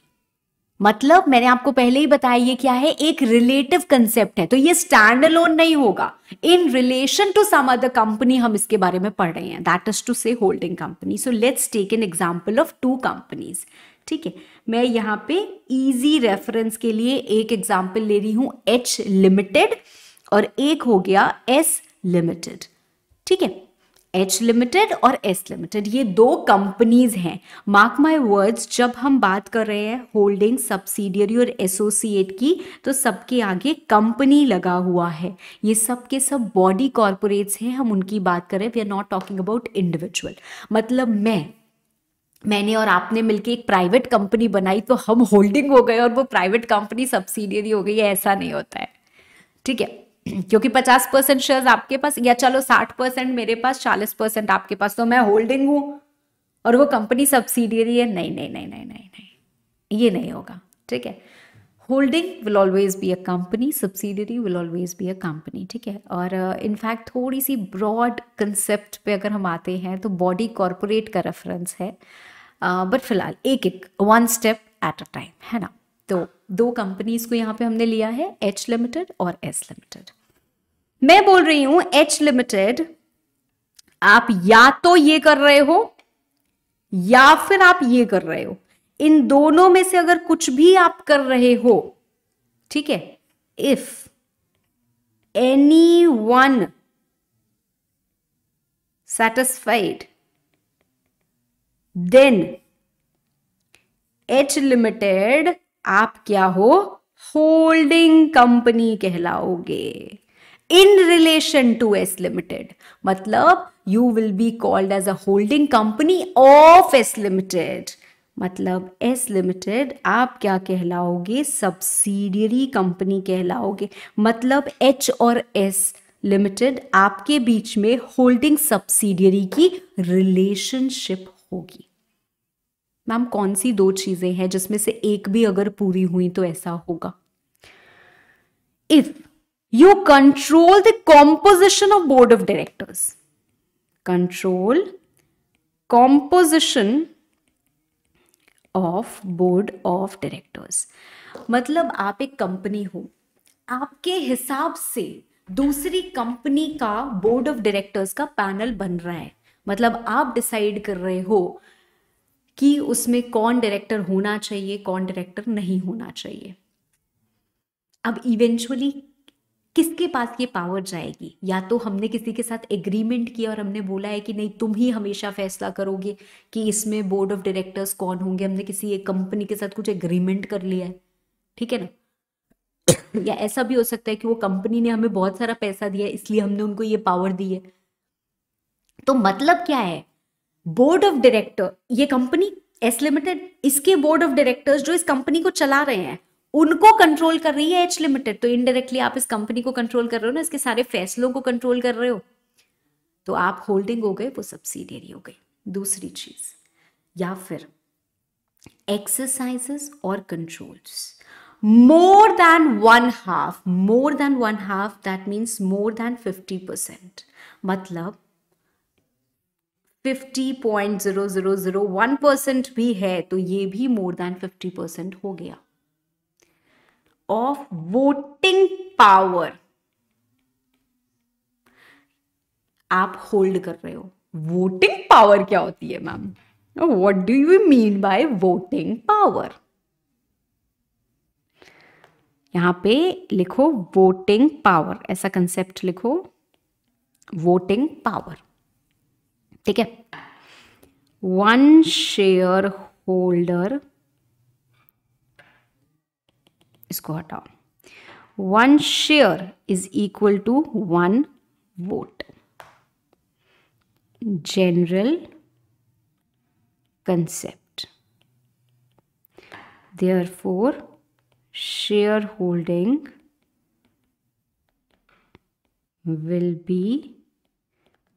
मतलब मैंने आपको पहले ही बताया ये क्या है? एक रिलेटिव कंसेप्ट है। तो ये स्टैंड अलोन नहीं होगा। In relation to some other company हम इसके बारे में पढ़ रहे हैं, that is to say holding company. So let's take an example of 2 companies. ठीक है, मैं यहां पे इजी रेफरेंस के लिए एक एग्जांपल ले रही हूं, एच लिमिटेड, और एक हो गया एस लिमिटेड। ठीक है, एच लिमिटेड और एस लिमिटेड, ये 2 कंपनीज हैं। मार्क माय वर्ड्स, जब हम बात कर रहे हैं होल्डिंग, सब्सिडियरी और एसोसिएट की, तो सबके आगे कंपनी लगा हुआ है। ये सब के सब बॉडी कॉर्पोरेट्स हैं, हम उनकी बात कर रहे हैं। We are not talking about individual. मतलब मैंने और आपने मिलके एक प्राइवेट कंपनी बनाई तो हम होल्डिंग हो गए और वो प्राइवेट कंपनी सब्सिडियरी हो गई, ऐसा नहीं होता है। ठीक है, क्योंकि 50% शेयर्स आपके पास, या चलो 60% मेरे पास, 40% आपके पास, तो मैं होल्डिंग हूं और वो कंपनी सब्सिडियरी है। नहीं नहीं नहीं नहीं नहीं नहीं, ये नहीं होगा। ठीक है, holding will always be a company, subsidiary will always be a company. ठीक है, और इनफैक्ट थोड़ी सी ब्रॉड कंसेप्ट पे अगर हम आते हैं तो बॉडी कॉरपोरेट का रेफरेंस है, बट फिलहाल एक एक, one step at a time, है ना। तो दो कंपनीज को यहाँ पे हमने लिया है, एच लिमिटेड और एस लिमिटेड। मैं बोल रही हूं एच लिमिटेड, आप या तो ये कर रहे हो या फिर आप ये कर रहे हो, इन दोनों में से अगर कुछ भी आप कर रहे हो, ठीक है, if any one satisfied, then H limited आप क्या हो, होल्डिंग कंपनी कहलाओगे in relation to S limited. मतलब you will be called as a holding company of S limited. मतलब एस लिमिटेड आप क्या कहलाओगे, सब्सिडियरी कंपनी कहलाओगे। मतलब एच और एस लिमिटेड आपके बीच में होल्डिंग सब्सिडियरी की रिलेशनशिप होगी। मैम कौन सी दो चीजें हैं जिसमें से एक भी अगर पूरी हुई तो ऐसा होगा? If you control the composition of board of directors, control composition of board of directors, मतलब आप एक कंपनी हो, आपके हिसाब से दूसरी कंपनी का बोर्ड ऑफ डायरेक्टर्स का पैनल बन रहा है। मतलब आप डिसाइड कर रहे हो कि उसमें कौन डायरेक्टर होना चाहिए, कौन डायरेक्टर नहीं होना चाहिए। अब इवेंचुअली किसके पास ये पावर जाएगी? या तो हमने किसी के साथ एग्रीमेंट किया और हमने बोला है कि नहीं तुम ही हमेशा फैसला करोगे कि इसमें बोर्ड ऑफ डायरेक्टर्स कौन होंगे, हमने किसी एक कंपनी के साथ कुछ एग्रीमेंट कर लिया है, ठीक है ना। या ऐसा भी हो सकता है कि वो कंपनी ने हमें बहुत सारा पैसा दिया है इसलिए हमने उनको ये पावर दी है। तो मतलब क्या है, बोर्ड ऑफ डायरेक्टर, ये कंपनी एस लिमिटेड, इसके बोर्ड ऑफ डायरेक्टर्स जो इस कंपनी को चला रहे हैं उनको कंट्रोल कर रही है एच लिमिटेड। तो इनडायरेक्टली आप इस कंपनी को कंट्रोल कर रहे हो ना, इसके सारे फैसलों को कंट्रोल कर रहे हो। तो आप होल्डिंग हो गए, वो सब्सिडियरी हो गई। दूसरी चीज, या फिर एक्सरसाइजेस और controls more than one half, more than one half, that means more than 50%। मतलब 50.0001% भी है तो ये भी more than 50% हो गया ऑफ वोटिंग पावर आप होल्ड कर रहे हो। वोटिंग पावर क्या होती है ma'am? What do you mean by voting power? यहां पे लिखो वोटिंग पावर, ऐसा कंसेप्ट लिखो, वोटिंग पावर, ठीक है। वन शेयर होल्डर, इसको हटाओ, one share is equal to one vote. General concept, therefore shareholding will be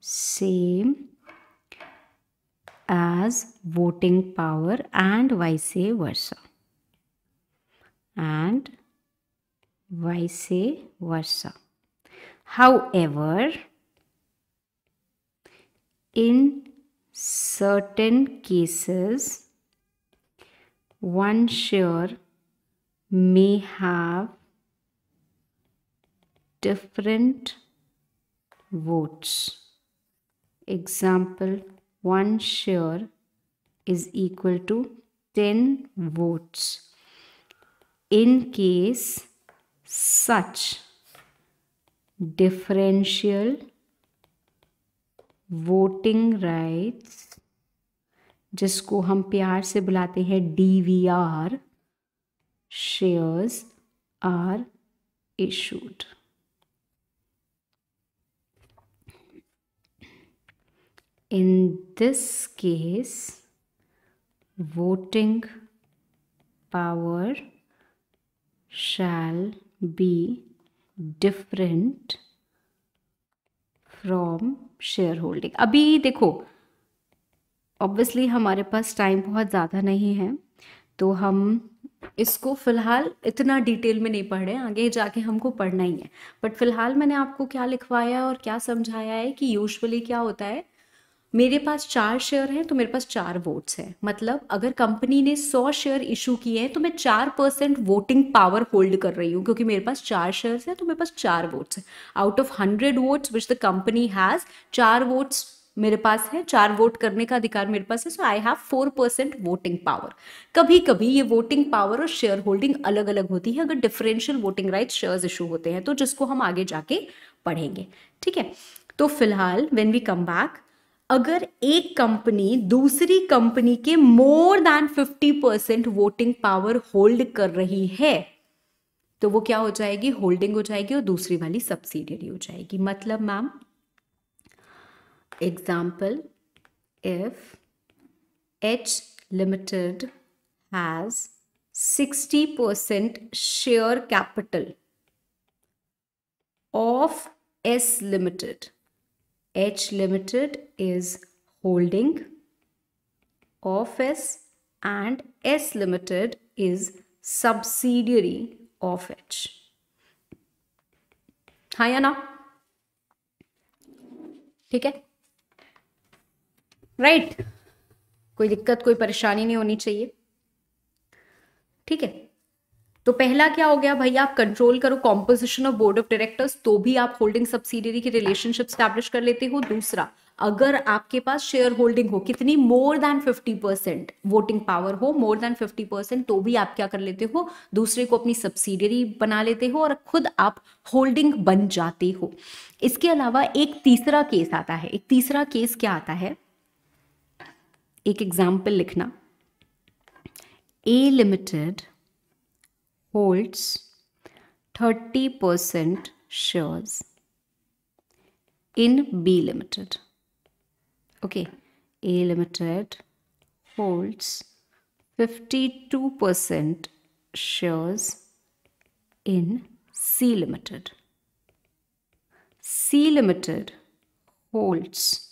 same as voting power and vice versa, and vice versa. However, in certain cases one share may have different votes. Example, one share is equal to 10 votes. In case such differential voting rights, जिसको हम प्यार से बुलाते हैं DVR, shares are issued. In this case voting power shall be different from share holding. अभी देखो ऑब्वियसली हमारे पास टाइम बहुत ज़्यादा नहीं है, तो हम इसको फिलहाल इतना डिटेल में नहीं पढ़ रहे हैं, आगे जाके हमको पढ़ना ही है। बट फिलहाल मैंने आपको क्या लिखवाया और क्या समझाया है कि यूजुअली क्या होता है, मेरे पास 4 शेयर हैं तो मेरे पास 4 वोट्स हैं। मतलब अगर कंपनी ने 100 शेयर इशू किए हैं तो मैं 4% वोटिंग पावर होल्ड कर रही हूँ, क्योंकि मेरे पास 4 शेयर्स हैं तो मेरे पास 4 वोट्स हैं। Out of 100 votes which the company has, 4 votes मेरे पास है, 4 वोट करने का अधिकार मेरे पास है। सो आई हैव 4% वोटिंग पावर। कभी कभी ये वोटिंग पावर और शेयर होल्डिंग अलग अलग होती है अगर differential voting rights shares issue होते हैं, तो जिसको हम आगे जाके पढ़ेंगे। ठीक है, तो फिलहाल व्हेन वी कम बैक, अगर एक कंपनी दूसरी कंपनी के मोर देन 50% वोटिंग पावर होल्ड कर रही है तो वो क्या हो जाएगी, होल्डिंग हो जाएगी और दूसरी वाली सब्सिडियरी हो जाएगी। मतलब ma'am example, if H Limited has 60% share capital of S Limited, H Limited is holding of S and S Limited is subsidiary of H. हाँ या ना? ठीक है, राइट कोई दिक्कत कोई परेशानी नहीं होनी चाहिए। ठीक है, तो पहला क्या हो गया भाई, आप कंट्रोल करो composition of board of directors तो भी आप होल्डिंग सब्सिडियरी की रिलेशनशिप स्टैब्लिश कर लेते हो। दूसरा, अगर आपके पास शेयर होल्डिंग हो कितनी, मोर देन 50% वोटिंग पावर हो, मोर देन 50%, तो भी आप क्या कर लेते हो, दूसरे को अपनी सब्सिडियरी बना लेते हो और खुद आप होल्डिंग बन जाते हो। इसके अलावा एक तीसरा केस आता है। एक तीसरा केस क्या आता है, एक एग्जाम्पल लिखना, A Limited holds 30% shares in B Limited. Okay, A Limited holds 52% shares in C Limited. C Limited holds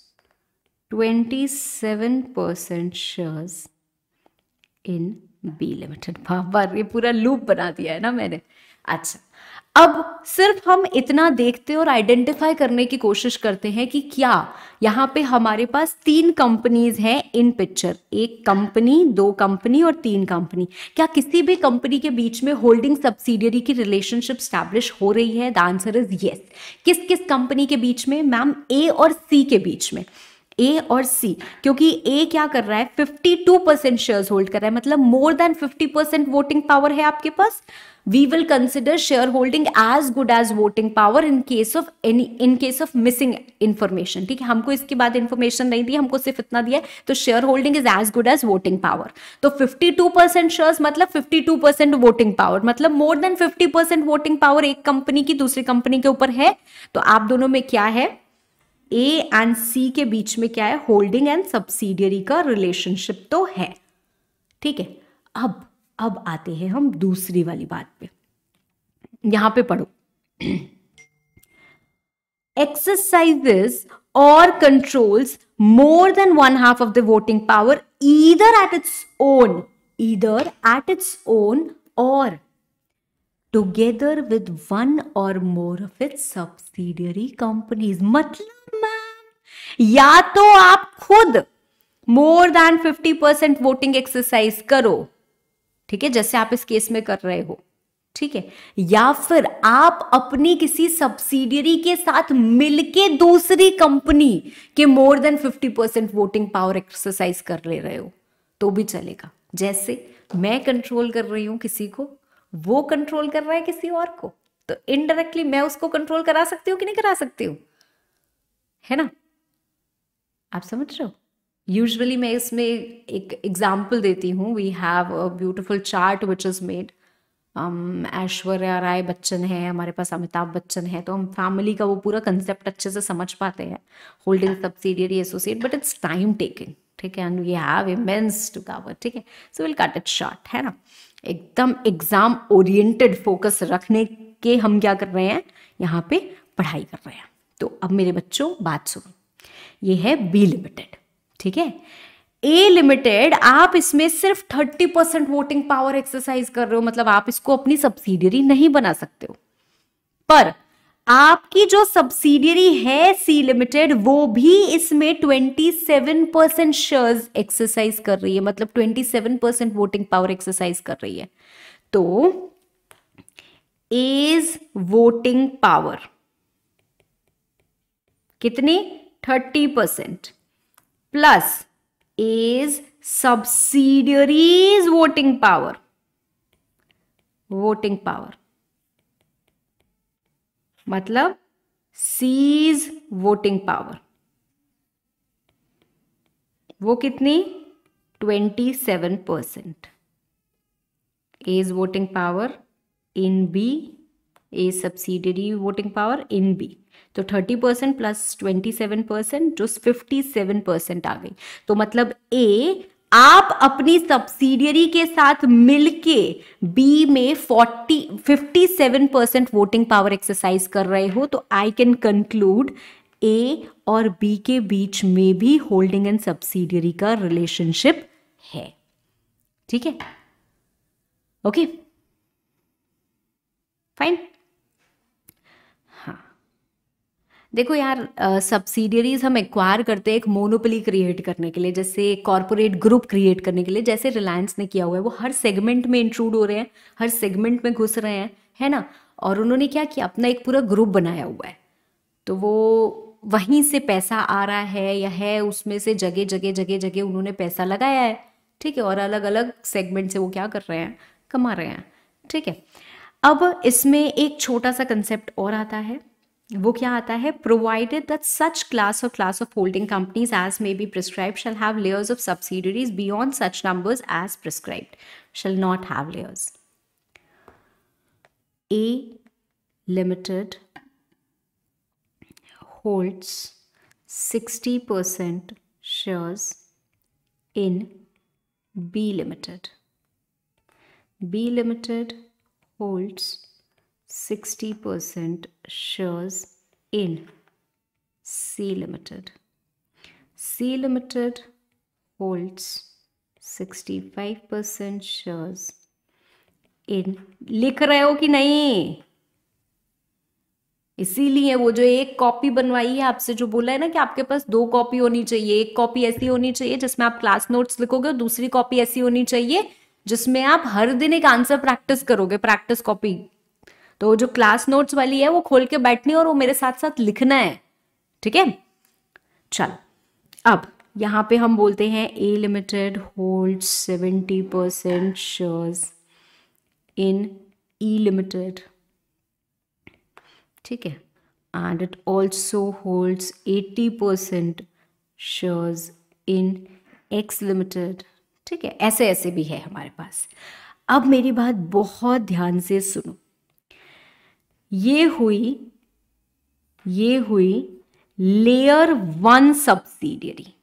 27% shares in B Limited। बार ये पूरा लूप बना दिया है ना मैंने। अच्छा, अब सिर्फ हम इतना देखते और आइडेंटिफाई करने की कोशिश करते हैं कि क्या यहाँ पे हमारे पास 3 कंपनीज हैं इन पिक्चर, एक कंपनी, 2 कंपनी और 3 कंपनी। क्या किसी भी कंपनी के बीच में होल्डिंग सब्सिडियरी की रिलेशनशिप स्टैब्लिश हो रही है? The answer is yes. किस किस कंपनी के बीच में मैम? ए और सी के बीच में, ए और सी, क्योंकि ए क्या कर रहा है, 52% शेयर्स होल्ड कर रहा है, मतलब मोर देन 50% वोटिंग पावर है आपके पास। We will consider shareholding as good as voting power in case of missing information. ठीक है, हमको इसके बाद इंफॉर्मेशन नहीं दी, हमको सिर्फ इतना दिया है, तो share holding is as good as voting power. तो 52% शेयर्स मतलब 52% वोटिंग पावर, मतलब मोर देन 50% वोटिंग पावर एक कंपनी की दूसरी कंपनी के ऊपर है। तो आप दोनों में क्या है, ए एंड सी के बीच में क्या है, होल्डिंग एंड सब्सिडियरी का रिलेशनशिप तो है। ठीक है, अब आते हैं हम दूसरी वाली बात पे। यहां पे पढ़ो, exercises or controls more than 1/2 of the voting power either at its own or together with one or more of its subsidiary companies। मतलब मैम या तो आप खुद मोर देन 50% वोटिंग एक्सरसाइज करो, ठीक है, जैसे आप इस केस में कर रहे हो, ठीक है, या फिर आप अपनी किसी सब्सिडियरी के साथ मिलके दूसरी कंपनी के मोर देन 50% वोटिंग पावर एक्सरसाइज कर ले रहे हो तो भी चलेगा। जैसे मैं कंट्रोल कर रही हूं किसी को, वो कंट्रोल कर रहा है किसी और को, तो इनडायरेक्टली मैं उसको कंट्रोल करा सकती हूँ कि नहीं करा सकती हूँ, है ना? आप समझ रहे हो? यूजुअली मैं इसमें एक एग्जाम्पल देती हूँ। We have a beautiful chart which is made, Aishwarya Rai Bachchan है हमारे पास, अमिताभ बच्चन है, तो हम फैमिली का वो पूरा कंसेप्ट अच्छे से समझ पाते हैं, holding subsidiary associate, but it's time taking, ठीक है, and we have immense to cover, ठीक है, so will cut it short, है ना? एकदम एग्जाम ओरिएंटेड फोकस रखने के हम क्या कर रहे हैं, यहाँ पे पढ़ाई कर रहे हैं। तो अब मेरे बच्चों बात सुनो, ये है बी लिमिटेड, ठीक है। ए लिमिटेड, आप इसमें सिर्फ 30% वोटिंग पावर एक्सरसाइज कर रहे हो, मतलब आप इसको अपनी सब्सिडियरी नहीं बना सकते हो। पर आपकी जो सब्सिडियरी है सी लिमिटेड, वो भी इसमें 27% शेयर्स एक्सरसाइज कर रही है, मतलब 27% वोटिंग पावर एक्सरसाइज कर रही है। तो एज वोटिंग पावर कितनी, 30% plus A's subsidiary's voting power, मतलब सीज वोटिंग पावर, वो कितनी, 27%। A's voting power in B, A subsidiary voting power in B, तो 30% प्लस 27% जो 57% आ गई। तो मतलब ए, आप अपनी सब्सिडियरी के साथ मिलके बी में 57% वोटिंग पावर एक्सरसाइज कर रहे हो। तो आई कैन कंक्लूड ए और बी के बीच में भी होल्डिंग एंड सब्सिडियरी का रिलेशनशिप है, ठीक है, ओके फाइन। देखो यार, सब्सिडियरीज हम एक्वायर करते हैं एक मोनोपोली क्रिएट करने के लिए, जैसे कॉर्पोरेट ग्रुप क्रिएट करने के लिए, जैसे रिलायंस ने किया हुआ है। वो हर सेगमेंट में इंक्लूड हो रहे हैं, हर सेगमेंट में घुस रहे हैं, है ना। और उन्होंने क्या किया, अपना एक पूरा ग्रुप बनाया हुआ है। तो वो वहीं से पैसा आ रहा है या है, उसमें से जगह जगह जगह जगह उन्होंने पैसा लगाया है, ठीक है। और अलग अलग सेगमेंट से वो क्या कर रहे हैं, कमा रहे हैं, ठीक है। अब इसमें एक छोटा सा कंसेप्ट और आता है, वो क्या आता है, provided that such class of holding companies as may be prescribed shall have layers of subsidiaries beyond such numbers as prescribed shall not have layers. A limited holds 60% shares in B Limited. B Limited holds 60% shares in C Limited. C Limited holds 65% shares in, लिख रहे हो कि नहीं? इसीलिए वो जो एक कॉपी बनवाई है आपसे, जो बोला है ना कि आपके पास 2 कॉपी होनी चाहिए, एक कॉपी ऐसी होनी चाहिए जिसमें आप क्लास नोट्स लिखोगे, और दूसरी कॉपी ऐसी होनी चाहिए जिसमें आप हर दिन एक आंसर प्रैक्टिस करोगे, प्रैक्टिस कॉपी। तो जो क्लास नोट्स वाली है वो खोल के बैठनी है और वो मेरे साथ साथ लिखना है, ठीक है। चल, अब यहां पे हम बोलते हैं A limited hold 70% shares in E limited, ठीक है, and it also holds 80% shares in X limited, ठीक है। ऐसे ऐसे भी है हमारे पास। अब मेरी बात बहुत ध्यान से सुनो, ये हुई लेयर 1 सब्सिडियरी।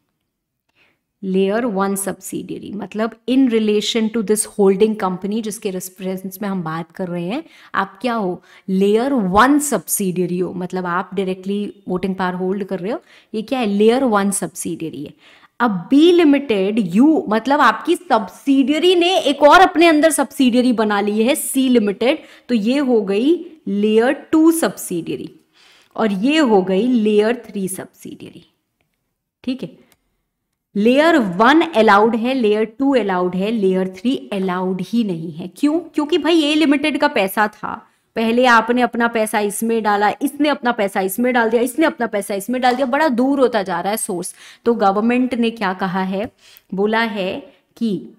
लेयर 1 सब्सिडियरी मतलब in relation to this holding company जिसके रेफरेंस में हम बात कर रहे हैं, आप क्या हो, लेयर 1 सब्सिडियरी हो, मतलब आप डायरेक्टली वोटिंग पावर होल्ड कर रहे हो। ये क्या है, लेयर 1 सब्सिडियरी है। अब बी लिमिटेड यू मतलब आपकी सब्सिडियरी ने एक और अपने अंदर सब्सिडियरी बना ली है सी लिमिटेड, तो ये हो गई लेयर 2 सब्सिडियरी और ये हो गई लेयर 3 सब्सिडियरी, ठीक है। लेयर 1 अलाउड है, लेयर 2 अलाउड है, लेयर 3 अलाउड ही नहीं है। क्यों? क्योंकि भाई ए लिमिटेड का पैसा था, पहले आपने अपना पैसा इसमें डाला, इसने अपना पैसा इसमें डाल दिया, इसने अपना पैसा इसमें डाल दिया, बड़ा दूर होता जा रहा है सोर्स। तो गवर्नमेंट ने क्या कहा है, बोला है कि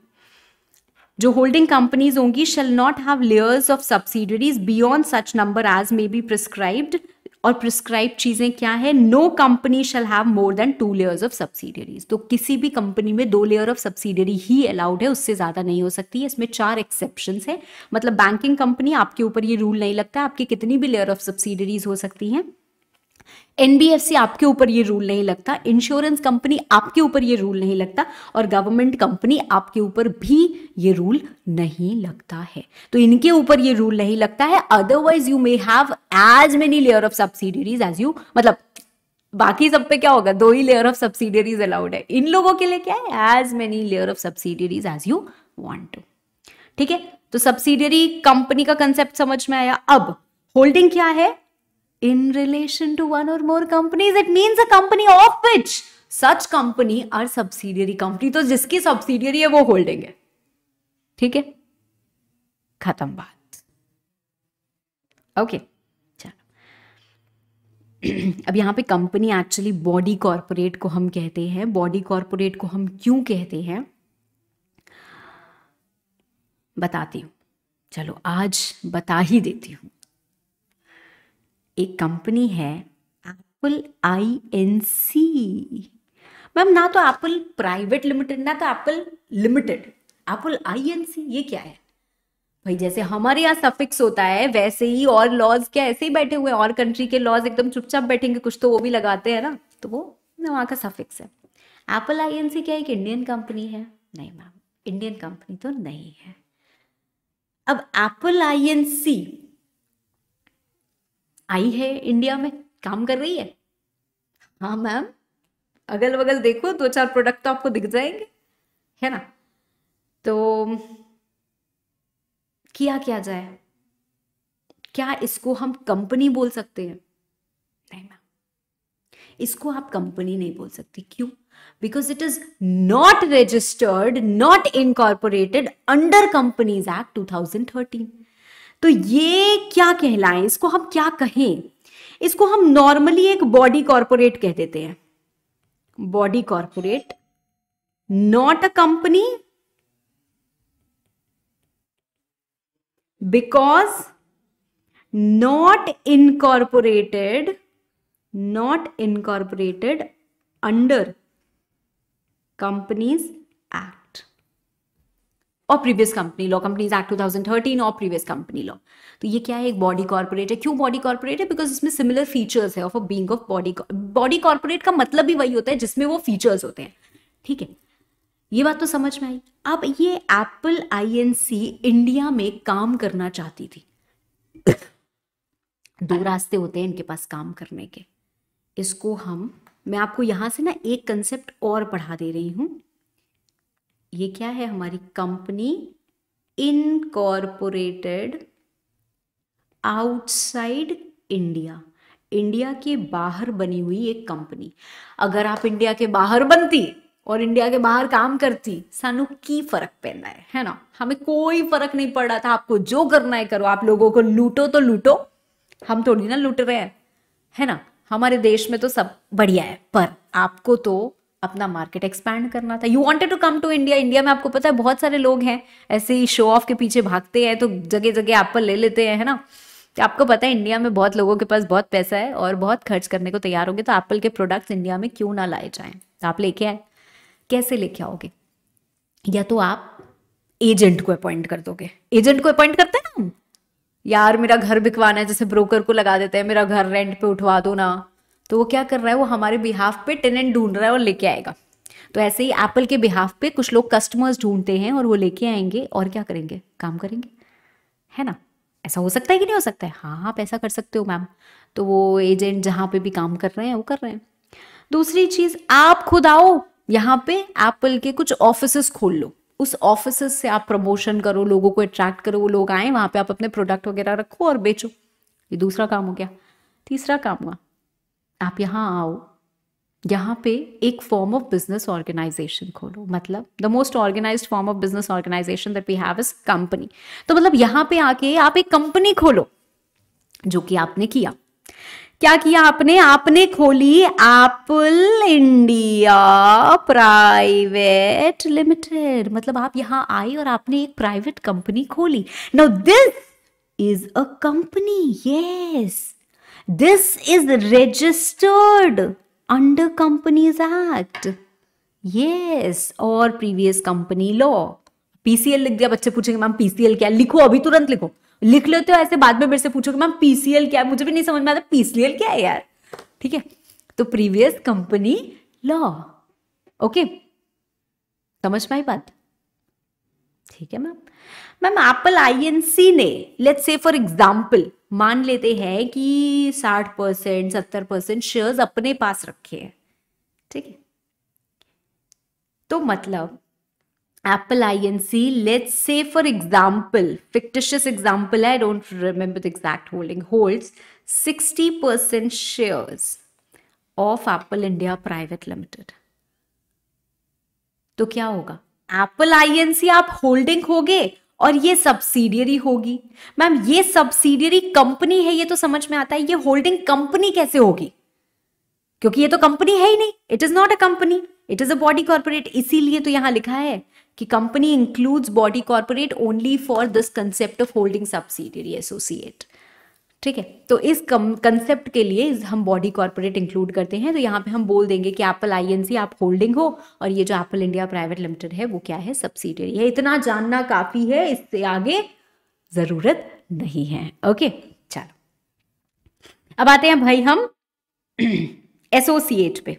जो होल्डिंग कंपनीज होंगी shall not have layers of subsidiaries beyond such number as may be prescribed. और प्रिस्क्राइब चीजें क्या है, no company shall have more than 2 layers of subsidiaries. तो किसी भी कंपनी में 2 लेयर ऑफ सब्सिडियरी ही अलाउड है, उससे ज्यादा नहीं हो सकती है। इसमें 4 एक्सेप्शंस है, मतलब बैंकिंग कंपनी आपके ऊपर ये रूल नहीं लगता, आपकी कितनी भी लेयर ऑफ सब्सिडियरीज हो सकती हैं। एनबीएफसी आपके ऊपर ये रूल नहीं लगता, इंश्योरेंस कंपनी आपके ऊपर ये रूल नहीं लगता, और गवर्नमेंट कंपनी आपके ऊपर भी ये रूल नहीं लगता है। तो इनके ऊपर ये रूल नहीं लगता है। Otherwise you may have as many layer of subsidiaries as you, मतलब बाकी सब पे क्या होगा, 2 ही लेयर ऑफ सब्सिडरीज अलाउड है, इन लोगों के लिए क्या है, as many layer of subsidiaries as you want to. ठीक है, तो सब्सिडरी कंपनी का कंसेप्ट समझ में आया। अब होल्डिंग क्या है, in relation to one or more companies, it means a company of which such company are subsidiary company। तो जिसकी सब्सिडियरी है वो होल्डिंग है। ठीक है, खत्म बात। ओके, चलो अब यहां पे कंपनी एक्चुअली बॉडी कॉर्पोरेट को हम कहते हैं। बॉडी कॉर्पोरेट को हम क्यों कहते हैं बताती हूं, चलो आज बता ही देती हूं। एक कंपनी है एप्पल INC। मैम ना तो एप्पल प्राइवेट लिमिटेड ना तो एप्पल लिमिटेड, एप्पल INC ये क्या है भाई? जैसे हमारे यहाँ सफिक्स होता है वैसे ही और लॉज क्या ऐसे ही बैठे हुए हैं, और कंट्री के लॉज एकदम चुपचाप बैठेंगे, कुछ तो वो भी लगाते हैं ना, तो वो वहाँ का सफिक्स है। एप्पल INC क्या एक इंडियन कंपनी है? नहीं मैम, इंडियन कंपनी तो नहीं है। अब एप्पल INC आई है इंडिया में, काम कर रही है। हाँ मैम, अगल बगल देखो 2-4 प्रोडक्ट तो आपको दिख जाएंगे, है ना। तो किया क्या जाए, क्या इसको हम कंपनी बोल सकते हैं? नहीं मैम, इसको आप कंपनी नहीं बोल सकती। क्यों? Because it is not registered, not incorporated under companies act 2013। तो ये क्या कहलाए, इसको हम क्या कहें? इसको हम नॉर्मली एक बॉडी कॉर्पोरेट कह देते हैं। Body corporate, not a company, because not incorporated under companies act और previous company law, companies act 2013 और प्रीवियस कंपनी लॉ। तो ये क्या है, एक बॉडी कॉर्पोरेट है। क्यों बॉडी कॉर्पोरेट है? बिकॉज इसमें सिमिलर फीचर्स है of a being of body. Body corporate का मतलब भी वही होता है जिसमें वो फीचर्स होते हैं। ठीक है, ये बात तो समझ में आई। अब ये एप्पल INC इंडिया में काम करना चाहती थी। 2 रास्ते होते हैं इनके पास काम करने के। इसको मैं आपको यहां से ना एक कंसेप्ट और पढ़ा दे रही हूं। ये क्या है हमारी company incorporated outside India, India के बाहर बनी हुई एक कंपनी। अगर आप इंडिया के बाहर बनती और इंडिया के बाहर काम करती, सानू की फर्क पैदा है ना? हमें कोई फर्क नहीं पड़ रहा था। आपको जो करना है करो, आप लोगों को लूटो तो लूटो, हम थोड़ी ना लूट रहे हैं, है ना। हमारे देश में तो सब बढ़िया है, पर आपको तो अपना मार्केट एक्सपैंड करना था। You wanted to come to India. India में आपको पता है बहुत सारे लोग हैं ऐसे ही शो ऑफ के पीछे भागते हैं, तो जगह जगह एप्पल ले लेते हैं, है ना। तो आपको पता है इंडिया में बहुत लोगों के पास बहुत पैसा है और बहुत खर्च करने को तैयार होंगे, तो एप्पल के प्रोडक्ट्स इंडिया में क्यों ना लाए जाएं। तो आप लेके आए, कैसे लेके आओगे? या तो आप एजेंट को अपॉइंट कर दोगे। एजेंट को अपॉइंट करते हैं ना, यार मेरा घर बिकवाना है, जैसे ब्रोकर को लगा देते हैं, मेरा घर रेंट पे उठवा दो ना, तो वो क्या कर रहा है, वो हमारे बिहाफ पे टेनेंट ढूंढ रहा है और लेके आएगा। तो ऐसे ही एप्पल के बिहाफ पे कुछ लोग कस्टमर्स ढूंढते हैं और वो लेके आएंगे और क्या करेंगे, काम करेंगे, है ना। ऐसा हो सकता है कि नहीं हो सकता है? हाँ, आप ऐसा कर सकते हो मैम। तो वो एजेंट जहाँ पे भी काम कर रहे हैं वो कर रहे हैं। दूसरी चीज, आप खुद आओ यहाँ पे एप्पल के कुछ ऑफिसेस खोल लो, उस ऑफिसेस से आप प्रमोशन करो, लोगों को अट्रैक्ट करो, वो लोग आए वहां पे, आप अपने प्रोडक्ट वगैरह रखो और बेचो। ये दूसरा काम हो गया। तीसरा काम हुआ, आप यहाँ आओ, यहाँ पे एक फॉर्म ऑफ बिजनेस ऑर्गेनाइजेशन खोलो। मतलब the most organised form of business organisation that we have is company. तो मतलब यहाँ पे आके आप एक कंपनी खोलो, जो कि आपने किया। क्या किया आपने? आपने खोली एप्पल इंडिया प्राइवेट लिमिटेड। मतलब आप यहाँ आए और आपने एक प्राइवेट कंपनी खोली। Now this is a company, yes, this is registered under companies act, yes, और प्रीवियस कंपनी लॉ। PCL लिख दिया, बच्चे पूछेंगे मैम PCL क्या है? लिखो, अभी तुरंत लिखो। लिख लेते हो ऐसे, बाद में मेरे से पूछोगे मैम PCL क्या है? मुझे भी नहीं समझ में आता PCL क्या है यार। ठीक है, तो प्रीवियस कंपनी लॉ। ओके, समझ में आई बात? ठीक है मैम। मैम एप्पल आईएनसी ने लेट्स से फॉर एग्जाम्पल मान लेते हैं कि 60% 70% शेयर्स अपने पास रखे हैं, ठीक है, तो मतलब Apple Inc let's say for example, fictitious example है, I don't remember the exact holding, holds 60% shares of Apple India private limited. तो क्या होगा, एप्पल आईएनसी आप होल्डिंग होगे और ये सब्सिडियरी होगी। मैम ये सब्सिडियरी कंपनी है, ये तो समझ में आता है, ये होल्डिंग कंपनी कैसे होगी? क्योंकि ये तो कंपनी है ही नहीं, it is not a company, it is a body corporate. इसीलिए तो यहां लिखा है कि company includes body corporate only for this concept of holding subsidiary associate. ठीक है, तो इस कंसेप्ट के लिए हम बॉडी कॉर्पोरेट इंक्लूड करते हैं, तो यहाँ पे हम बोल देंगे कि एप्पल आईएनसी आप होल्डिंग हो और ये जो एप्पल इंडिया प्राइवेट लिमिटेड है वो क्या है, सब्सिडियरी है। इतना जानना काफी है, इससे आगे जरूरत नहीं है। ओके चलो, अब आते हैं भाई हम एसोसिएट पे।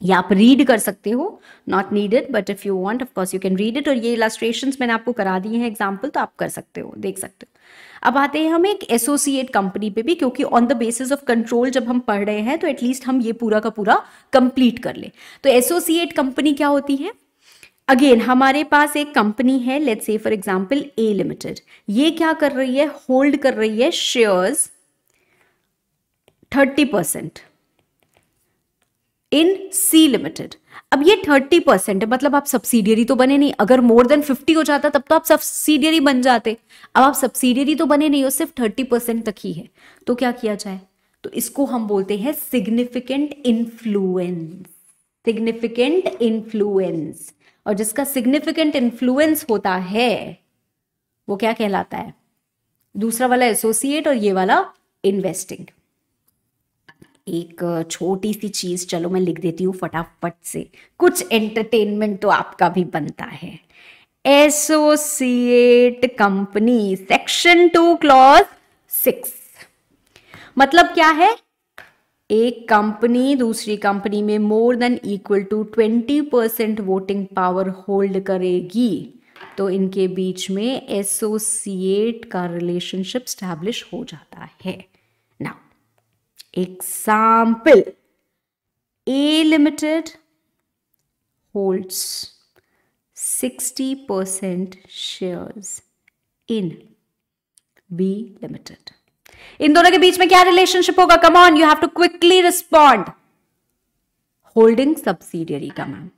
ये आप रीड कर सकते हो, not needed but if you want of course you can read it. और ये इलस्ट्रेशंस मैंने आपको करा दिए हैं एग्जांपल, तो आप कर सकते हो, देख सकते हो। अब आते हैं हम एक एसोसिएट कंपनी पे भी, क्योंकि on the basis of control जब हम पढ़ रहे हैं तो एटलीस्ट हम ये पूरा का पूरा कंप्लीट कर ले। तो एसोसिएट कंपनी क्या होती है? अगेन हमारे पास एक कंपनी है, let's say for example A limited. ये क्या कर रही है, होल्ड कर रही है शेयर्स 30% इन सी लिमिटेड। अब ये 30% है, मतलब आप सब्सिडियरी तो बने नहीं। अगर मोर देन 50 हो जाता तब तो आप सब्सिडियरी बन जाते। अब आप सब्सिडियरी तो बने नहीं हो, सिर्फ 30% तक ही है। तो क्या किया जाए, तो इसको हम बोलते हैं सिग्निफिकेंट इन्फ्लुएंस। सिग्निफिकेंट इन्फ्लुएंस, और जिसका सिग्निफिकेंट इन्फ्लुएंस होता है वो क्या कहलाता है? दूसरा वाला एसोसिएट और ये वाला इन्वेस्टिंग। एक छोटी सी चीज चलो मैं लिख देती हूँ फटाफट से, कुछ एंटरटेनमेंट तो आपका भी बनता है। एसोसिएट कंपनी सेक्शन 2 क्लॉज 6 मतलब क्या है? एक कंपनी दूसरी कंपनी में more than equal to 20% voting power hold करेगी तो इनके बीच में एसोसिएट का रिलेशनशिप स्टैब्लिश हो जाता है। Now example, A Limited holds 60% shares in B Limited. इन दोनों के बीच में क्या रिलेशनशिप होगा? Come on, you have to quickly respond. Holding subsidiary का मैम।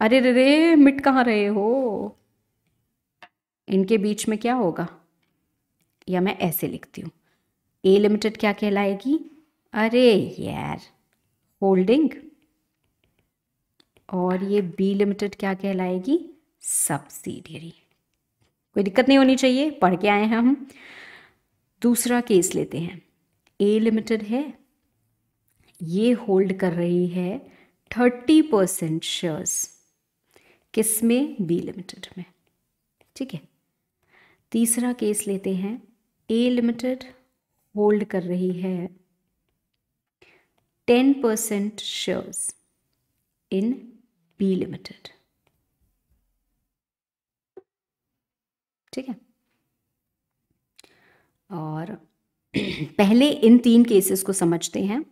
अरे रे मिट कहां रहे हो? इनके बीच में क्या होगा, या मैं ऐसे लिखती हूं, ए लिमिटेड क्या कहलाएगी? अरे यार होल्डिंग, और ये बी लिमिटेड क्या कहलाएगी? सब्सिडियरी। कोई दिक्कत नहीं होनी चाहिए, पढ़ के आए हैं हम। दूसरा केस लेते हैं, ए लिमिटेड है, ये होल्ड कर रही है 30% शेयर्स, किसमें? बी लिमिटेड में। ठीक है, तीसरा केस लेते हैं, ए लिमिटेड होल्ड कर रही है 10% shares in B Limited। ठीक है, और पहले इन 3 केसेस को समझते हैं।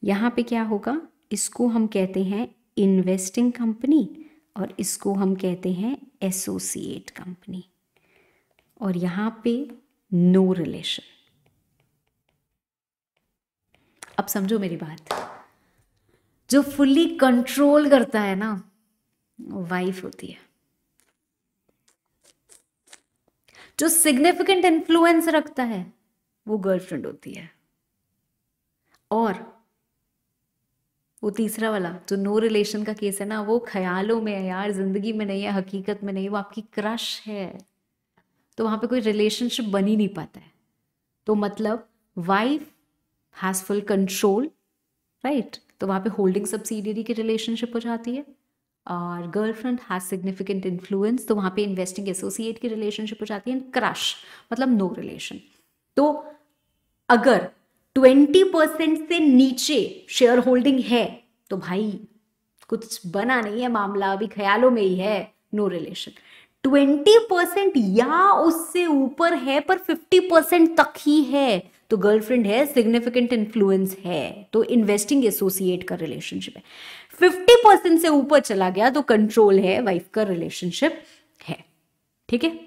यहां पे क्या होगा, इसको हम कहते हैं इन्वेस्टिंग कंपनी और इसको हम कहते हैं एसोसिएट कंपनी, और यहां पे नो रिलेशन। अब समझो मेरी बात, जो फुल्ली कंट्रोल करता है ना वो वाइफ होती है, जो सिग्निफिकेंट इन्फ्लुएंस रखता है वो गर्लफ्रेंड होती है, और वो तीसरा वाला जो नो रिलेशन का केस है ना, वो ख्यालों में है यार, जिंदगी में नहीं है, हकीकत में नहीं, वो आपकी क्रश है। तो वहां पे कोई रिलेशनशिप बन ही नहीं पाता है। तो मतलब wife has full control, right? तो वहां पे होल्डिंग सब्सिडियरी की रिलेशनशिप हो जाती है, और गर्लफ्रेंड हैज सिग्निफिकेंट इन्फ्लुएंस, तो वहां पे इन्वेस्टिंग एसोसिएट की रिलेशनशिप हो जाती है। क्रश मतलब नो रिलेशन। तो अगर 20% से नीचे शेयर होल्डिंग है तो भाई कुछ बना नहीं है मामला, अभी ख्यालों में ही है, नो रिलेशन। 20% या उससे ऊपर है पर 50% तक ही है तो गर्लफ्रेंड है, सिग्निफिकेंट इन्फ्लुएंस है, तो इन्वेस्टिंग एसोसिएट का रिलेशनशिप है। 50% से ऊपर चला गया तो कंट्रोल है, वाइफ का रिलेशनशिप है। ठीक है,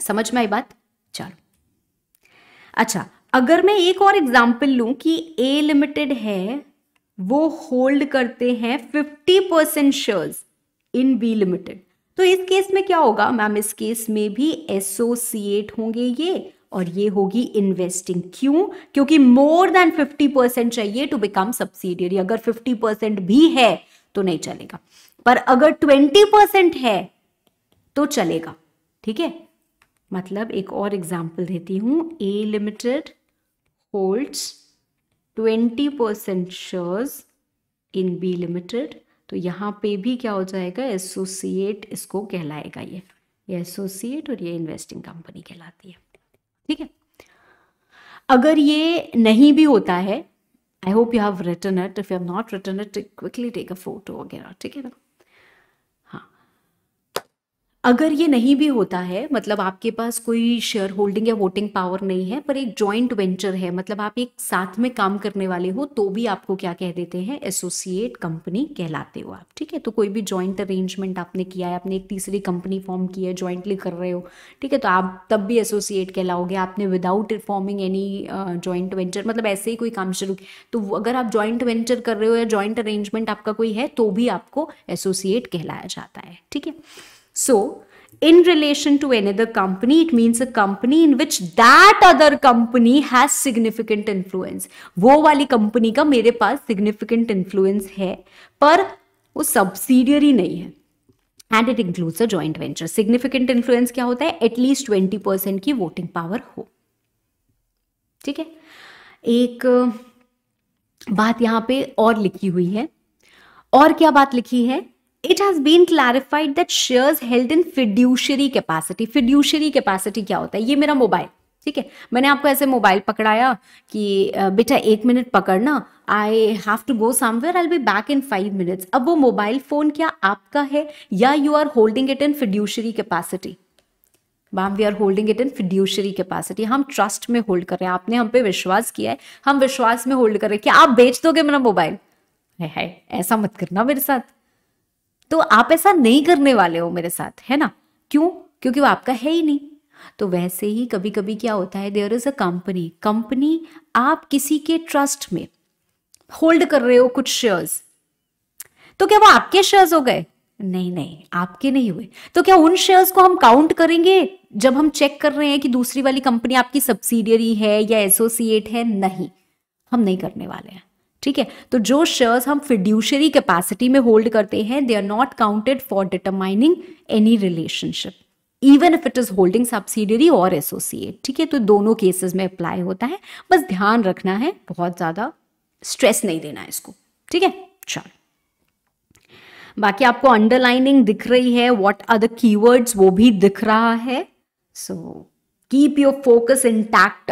समझ में आई बात? चलो, अच्छा अगर मैं एक और एग्जांपल लूं कि ए लिमिटेड है, वो होल्ड करते हैं 50% शेयर्स इन बी लिमिटेड, तो इस केस में क्या होगा मैम? इस केस में भी एसोसिएट होंगे ये, और ये होगी इन्वेस्टिंग। क्यों? क्योंकि मोर देन 50% चाहिए टू बिकम सब्सिडियरी। अगर 50% भी है तो नहीं चलेगा, पर अगर 20% है तो चलेगा। ठीक है, मतलब एक और एग्जांपल देती हूं, A limited holds 20% shares in B limited, तो यहां पे भी क्या हो जाएगा? एसोसिएट इसको कहलाएगा, ये एसोसिएट और ये इन्वेस्टिंग कंपनी कहलाती है। ठीक है, अगर ये नहीं भी होता है, I hope you have written it, if you have not written it quickly take a photo वगैरह। ठीक है ना? हाँ, अगर ये नहीं भी होता है, मतलब आपके पास कोई शेयर होल्डिंग या वोटिंग पावर नहीं है, पर एक जॉइंट वेंचर है, मतलब आप एक साथ में काम करने वाले हो, तो भी आपको क्या कह देते हैं? एसोसिएट कंपनी कहलाते हो आप। ठीक है, तो कोई भी जॉइंट अरेंजमेंट आपने किया है, आपने एक तीसरी कंपनी फॉर्म की है, जॉइंटली कर रहे हो, ठीक है, तो आप तब भी एसोसिएट कहलाओगे। आपने without forming any joint venture, मतलब ऐसे ही कोई काम शुरू, तो अगर आप जॉइंट वेंचर कर रहे हो या जॉइंट अरेंजमेंट आपका कोई है, तो भी आपको एसोसिएट कहलाया जाता है। ठीक है, so in relation to another company, it means a company in which that other company has significant influence. वो वाली कंपनी का मेरे पास significant influence है, पर वो सब्सिडियरी नहीं है, and it includes a joint venture. Significant influence क्या होता है? At least 20% की वोटिंग पावर हो। ठीक है, एक बात यहां पे और लिखी हुई है, और क्या बात लिखी है? It has been clarified that shares held in fiduciary capacity. Fiduciary capacity क्या होता है? ये मेरा मोबाइल, ठीक है, मैंने आपको ऐसे मोबाइल पकड़ाया कि बेटा 1 मिनट पकड़ना, I have to go somewhere, I will be back in 5 minutes. अब वो मोबाइल फोन क्या आपका है, या you are holding it in fiduciary capacity? Ma'am we are holding it in fiduciary capacity, हम ट्रस्ट में होल्ड कर रहे हैं, आपने हम पे विश्वास किया है, हम विश्वास में होल्ड कर रहे हैं। क्या आप बेच दोगे मेरा मोबाइल? है ऐसा मत करना मेरे साथ, तो आप ऐसा नहीं करने वाले हो मेरे साथ, है ना? क्यों? क्योंकि वो आपका है ही नहीं। तो वैसे ही कभी कभी क्या होता है, देयर इज अ कंपनी, आप किसी के ट्रस्ट में होल्ड कर रहे हो कुछ शेयर्स, तो क्या वो आपके शेयर्स हो गए? नहीं, आपके नहीं हुए। तो क्या उन शेयर्स को हम काउंट करेंगे जब हम चेक कर रहे हैं कि दूसरी वाली कंपनी आपकी सब्सिडियरी है या एसोसिएट है? नहीं, हम नहीं करने वाले हैं। ठीक है, तो जो शेयर्स हम फिड्यूशरी कैपेसिटी में होल्ड करते हैं, they are not counted for determining any relationship, even if it is holding subsidiary और एसोसिएट। ठीक है, तो दोनों केसेस में अप्लाई होता है, बस ध्यान रखना है, बहुत ज्यादा स्ट्रेस नहीं देना है इसको। ठीक है, चलो, बाकी आपको अंडरलाइनिंग दिख रही है, व्हाट आर द कीवर्ड्स वो भी दिख रहा है। So keep your focus intact,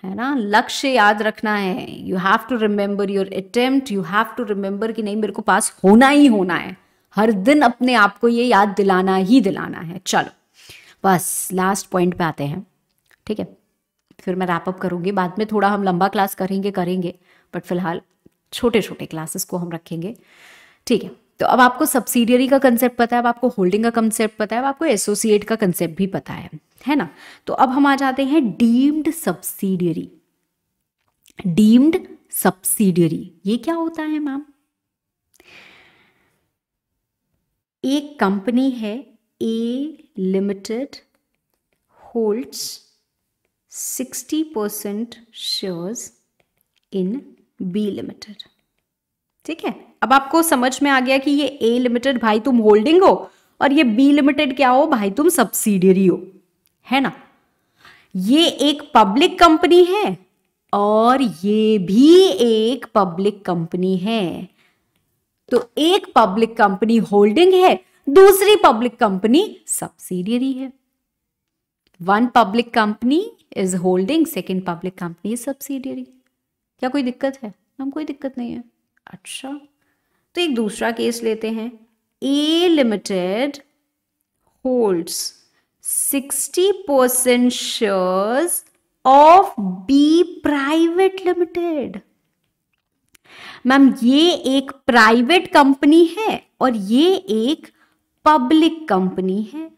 है ना? लक्ष्य याद रखना है, you have to remember your attempt, you have to remember कि नहीं, मेरे को पास होना ही होना है, हर दिन अपने आप को ये याद दिलाना ही दिलाना है। चलो बस लास्ट पॉइंट पे आते हैं, ठीक है, फिर मैं रैप अप करूंगी, बाद में थोड़ा हम लंबा क्लास करेंगे, बट फिलहाल छोटे छोटे क्लासेस को हम रखेंगे। ठीक है, तो अब आपको सब्सिडियरी का कंसेप्ट पता है, अब आपको होल्डिंग का कंसेप्ट पता है, अब आपको एसोसिएट का कंसेप्ट भी पता है ना? तो अब हम आ जाते हैं डीम्ड सब्सिडियरी। डीम्ड सब्सिडियरी ये क्या होता है मैम? एक कंपनी है A limited holds 60% shares in B limited. ठीक है, अब आपको समझ में आ गया कि ये ए लिमिटेड भाई तुम होल्डिंग हो, और ये बी लिमिटेड क्या हो भाई? तुम सब्सिडियरी हो, है ना? ये एक पब्लिक कंपनी है और ये भी एक पब्लिक कंपनी है, तो एक पब्लिक कंपनी होल्डिंग है, दूसरी पब्लिक कंपनी सब्सिडियरी है। One public company is holding, second public company is subsidiary. क्या कोई दिक्कत है? हम कोई दिक्कत नहीं है। अच्छा, तो एक दूसरा केस लेते हैं। A limited holds 60% shares of B private limited. Ma'am ये एक प्राइवेट कंपनी है और ये एक पब्लिक कंपनी है।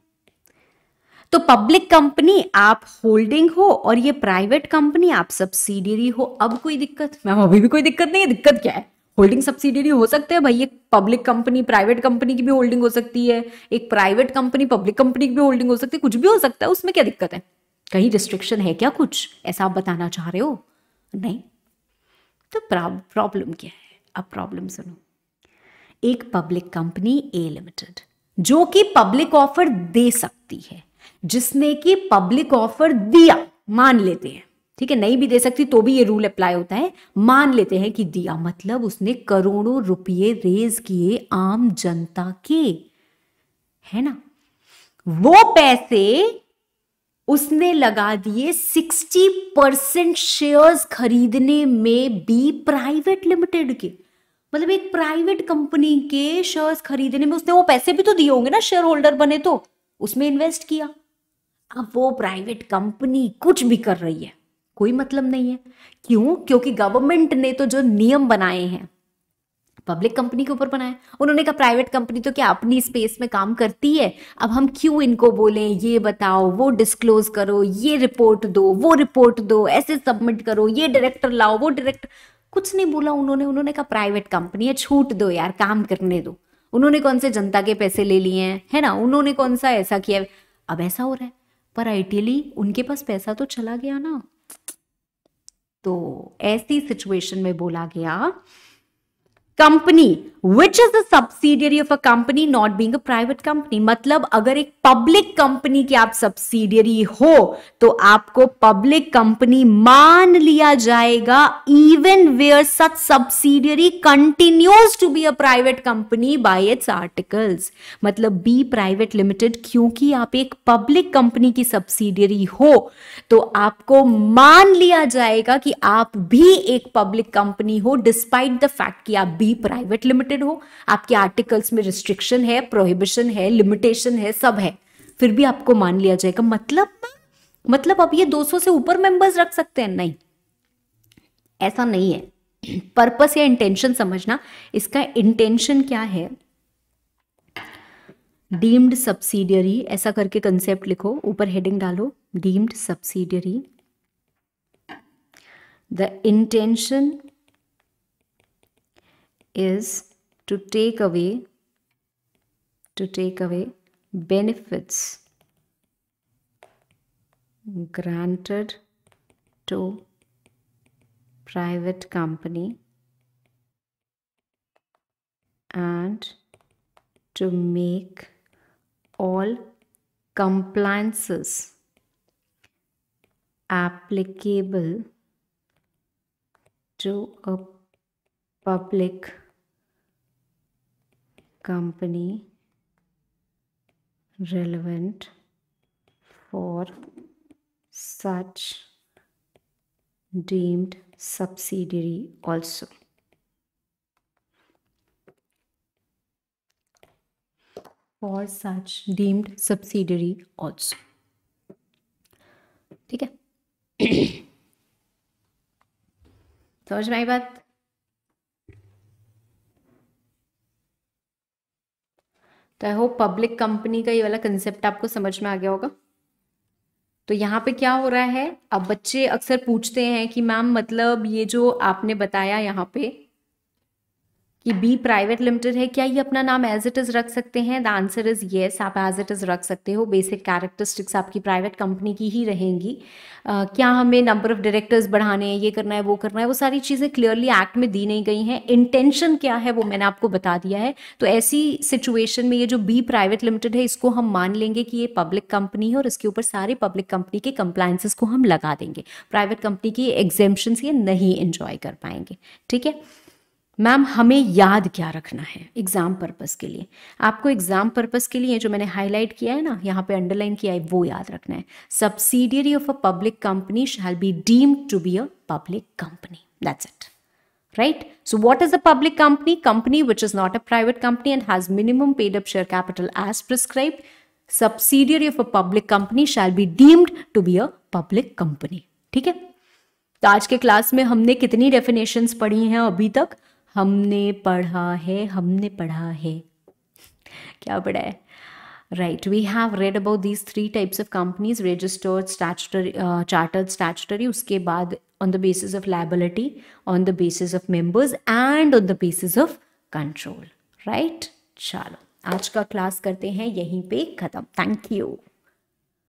तो पब्लिक कंपनी आप होल्डिंग हो और ये प्राइवेट कंपनी आप सब्सिडियरी हो। अब कोई दिक्कत? मैम अभी भी कोई दिक्कत नहीं है। दिक्कत क्या है? होल्डिंग सब्सिडियरी हो सकते हैं भाई। एक पब्लिक कंपनी प्राइवेट कंपनी की भी होल्डिंग हो सकती है, एक प्राइवेट कंपनी पब्लिक कंपनी की भी होल्डिंग हो सकती है, कुछ भी हो सकता है। उसमें क्या दिक्कत है? कहीं रिस्ट्रिक्शन है क्या? कुछ ऐसा आप बताना चाह रहे हो? नहीं। तो प्रॉब्लम क्या है? अब प्रॉब्लम सुनो। एक पब्लिक कंपनी ए लिमिटेड जो कि पब्लिक ऑफर दे सकती है, जिसने कि पब्लिक ऑफर दिया, मान लेते हैं, ठीक है, नहीं भी दे सकती तो भी ये रूल अप्लाई होता है, मान लेते हैं कि दिया, मतलब उसने करोड़ों रुपये रेज किए आम जनता के, है ना। वो पैसे उसने लगा दिए 60% शेयर्स खरीदने में बी प्राइवेट लिमिटेड के। मतलब एक प्राइवेट कंपनी के शेयर्स खरीदने में उसने वो पैसे भी तो दिए होंगे ना, शेयर होल्डर बने तो उसमें इन्वेस्ट किया। अब वो प्राइवेट कंपनी कुछ भी कर रही है, कोई मतलब नहीं है। क्यों? क्योंकि गवर्नमेंट ने तो जो नियम बनाए हैं पब्लिक कंपनी के ऊपर बनाए। उन्होंने कहा प्राइवेट कंपनी तो क्या अपनी स्पेस में काम करती है, अब हम क्यों इनको बोलें ये बताओ, वो डिस्क्लोज करो, ये रिपोर्ट दो, वो रिपोर्ट दो, ऐसे सबमिट करो, ये डायरेक्टर लाओ, वो डायरेक्टर। कुछ नहीं बोला उन्होंने कहा प्राइवेट कंपनी है, छूट दो यार, काम करने दो। उन्होंने कौन से जनता के पैसे ले लिए हैं, है ना, उन्होंने कौन सा ऐसा किया। अब ऐसा हो रहा है, पर आइडियली उनके पास पैसा तो चला गया ना। तो ऐसी सिचुएशन में बोला गया company which is the subsidiary of a company not being a private company. मतलब अगर एक पब्लिक कंपनी की आप सब्सिडियरी हो तो आपको पब्लिक कंपनी मान लिया जाएगा, even where such subsidiary continues to be a private company by its articles. मतलब बी प्राइवेट लिमिटेड, क्योंकि आप एक पब्लिक कंपनी की सब्सिडियरी हो तो आपको मान लिया जाएगा कि आप भी एक पब्लिक कंपनी हो, डिस्पाइट द फैक्ट कि आप भी प्राइवेट लिमिटेड हो। आपके आर्टिकल्स में रिस्ट्रिक्शन है, प्रोहिबिशन है, लिमिटेशन है, सब है, फिर भी आपको मान लिया जाएगा। मतलब अब ये 200 से ऊपर मेंबर्स रख सकते हैं? नहीं, ऐसा नहीं है। पर्पस या इंटेंशन समझना, इसका इंटेंशन क्या है। डीम्ड सब्सिडियरी ऐसा करके कंसेप्ट लिखो, ऊपर हेडिंग डालो deemed subsidiary. The intention is to take away benefits granted to private company and to make all compliances applicable to a public company relevant for such deemed subsidiary also. For such deemed subsidiary also. ठीक है, समझ में आई बात? तो आई होप पब्लिक कंपनी का ये वाला कंसेप्ट आपको समझ में आ गया होगा। तो यहाँ पे क्या हो रहा है, अब बच्चे अक्सर पूछते हैं कि मैम मतलब ये जो आपने बताया यहाँ पे कि बी प्राइवेट लिमिटेड है, क्या ये अपना नाम एज इट इज रख सकते हैं? द आंसर इज येस, आप एज इट इज रख सकते हो। बेसिक कैरेक्टरिस्टिक्स आपकी प्राइवेट कंपनी की ही रहेंगी। क्या हमें नंबर ऑफ डायरेक्टर्स बढ़ाने हैं, ये करना है, वो करना है, वो सारी चीज़ें क्लियरली एक्ट में दी नहीं गई हैं। इंटेंशन क्या है वो मैंने आपको बता दिया है। तो ऐसी सिचुएशन में ये जो बी प्राइवेट लिमिटेड है इसको हम मान लेंगे कि ये पब्लिक कंपनी है और इसके ऊपर सारे पब्लिक कंपनी के कंप्लायंसेस को हम लगा देंगे। प्राइवेट कंपनी की एग्जेम्पशंस ये नहीं एंजॉय कर पाएंगे। ठीक है, मैम हमें याद क्या रखना है एग्जाम पर्पस के लिए? आपको एग्जाम पर्पस के लिए जो मैंने हाईलाइट किया है ना, यहाँ पे अंडरलाइन किया है, वो याद रखना है. Subsidiary of a public company shall be deemed to be a public company. That's it. Right? So what is a public company? Company which is not a private company and has minimum paid up share capital as prescribed. Subsidiary of a public company shall be deemed to be a public company. ठीक है? तो आज के क्लास में हमने कितनी डेफिनेशंस पढ़ी हैं अभी तक? हमने पढ़ा है क्या पढ़ा है? Right, we have read about these 3 types of companies: registered, statutory, chartered, statutory. उसके बाद on the basis of liability, on the basis of members, and on the basis of control. Right? चलो आज का क्लास करते हैं यहीं पे खत्म. Thank you.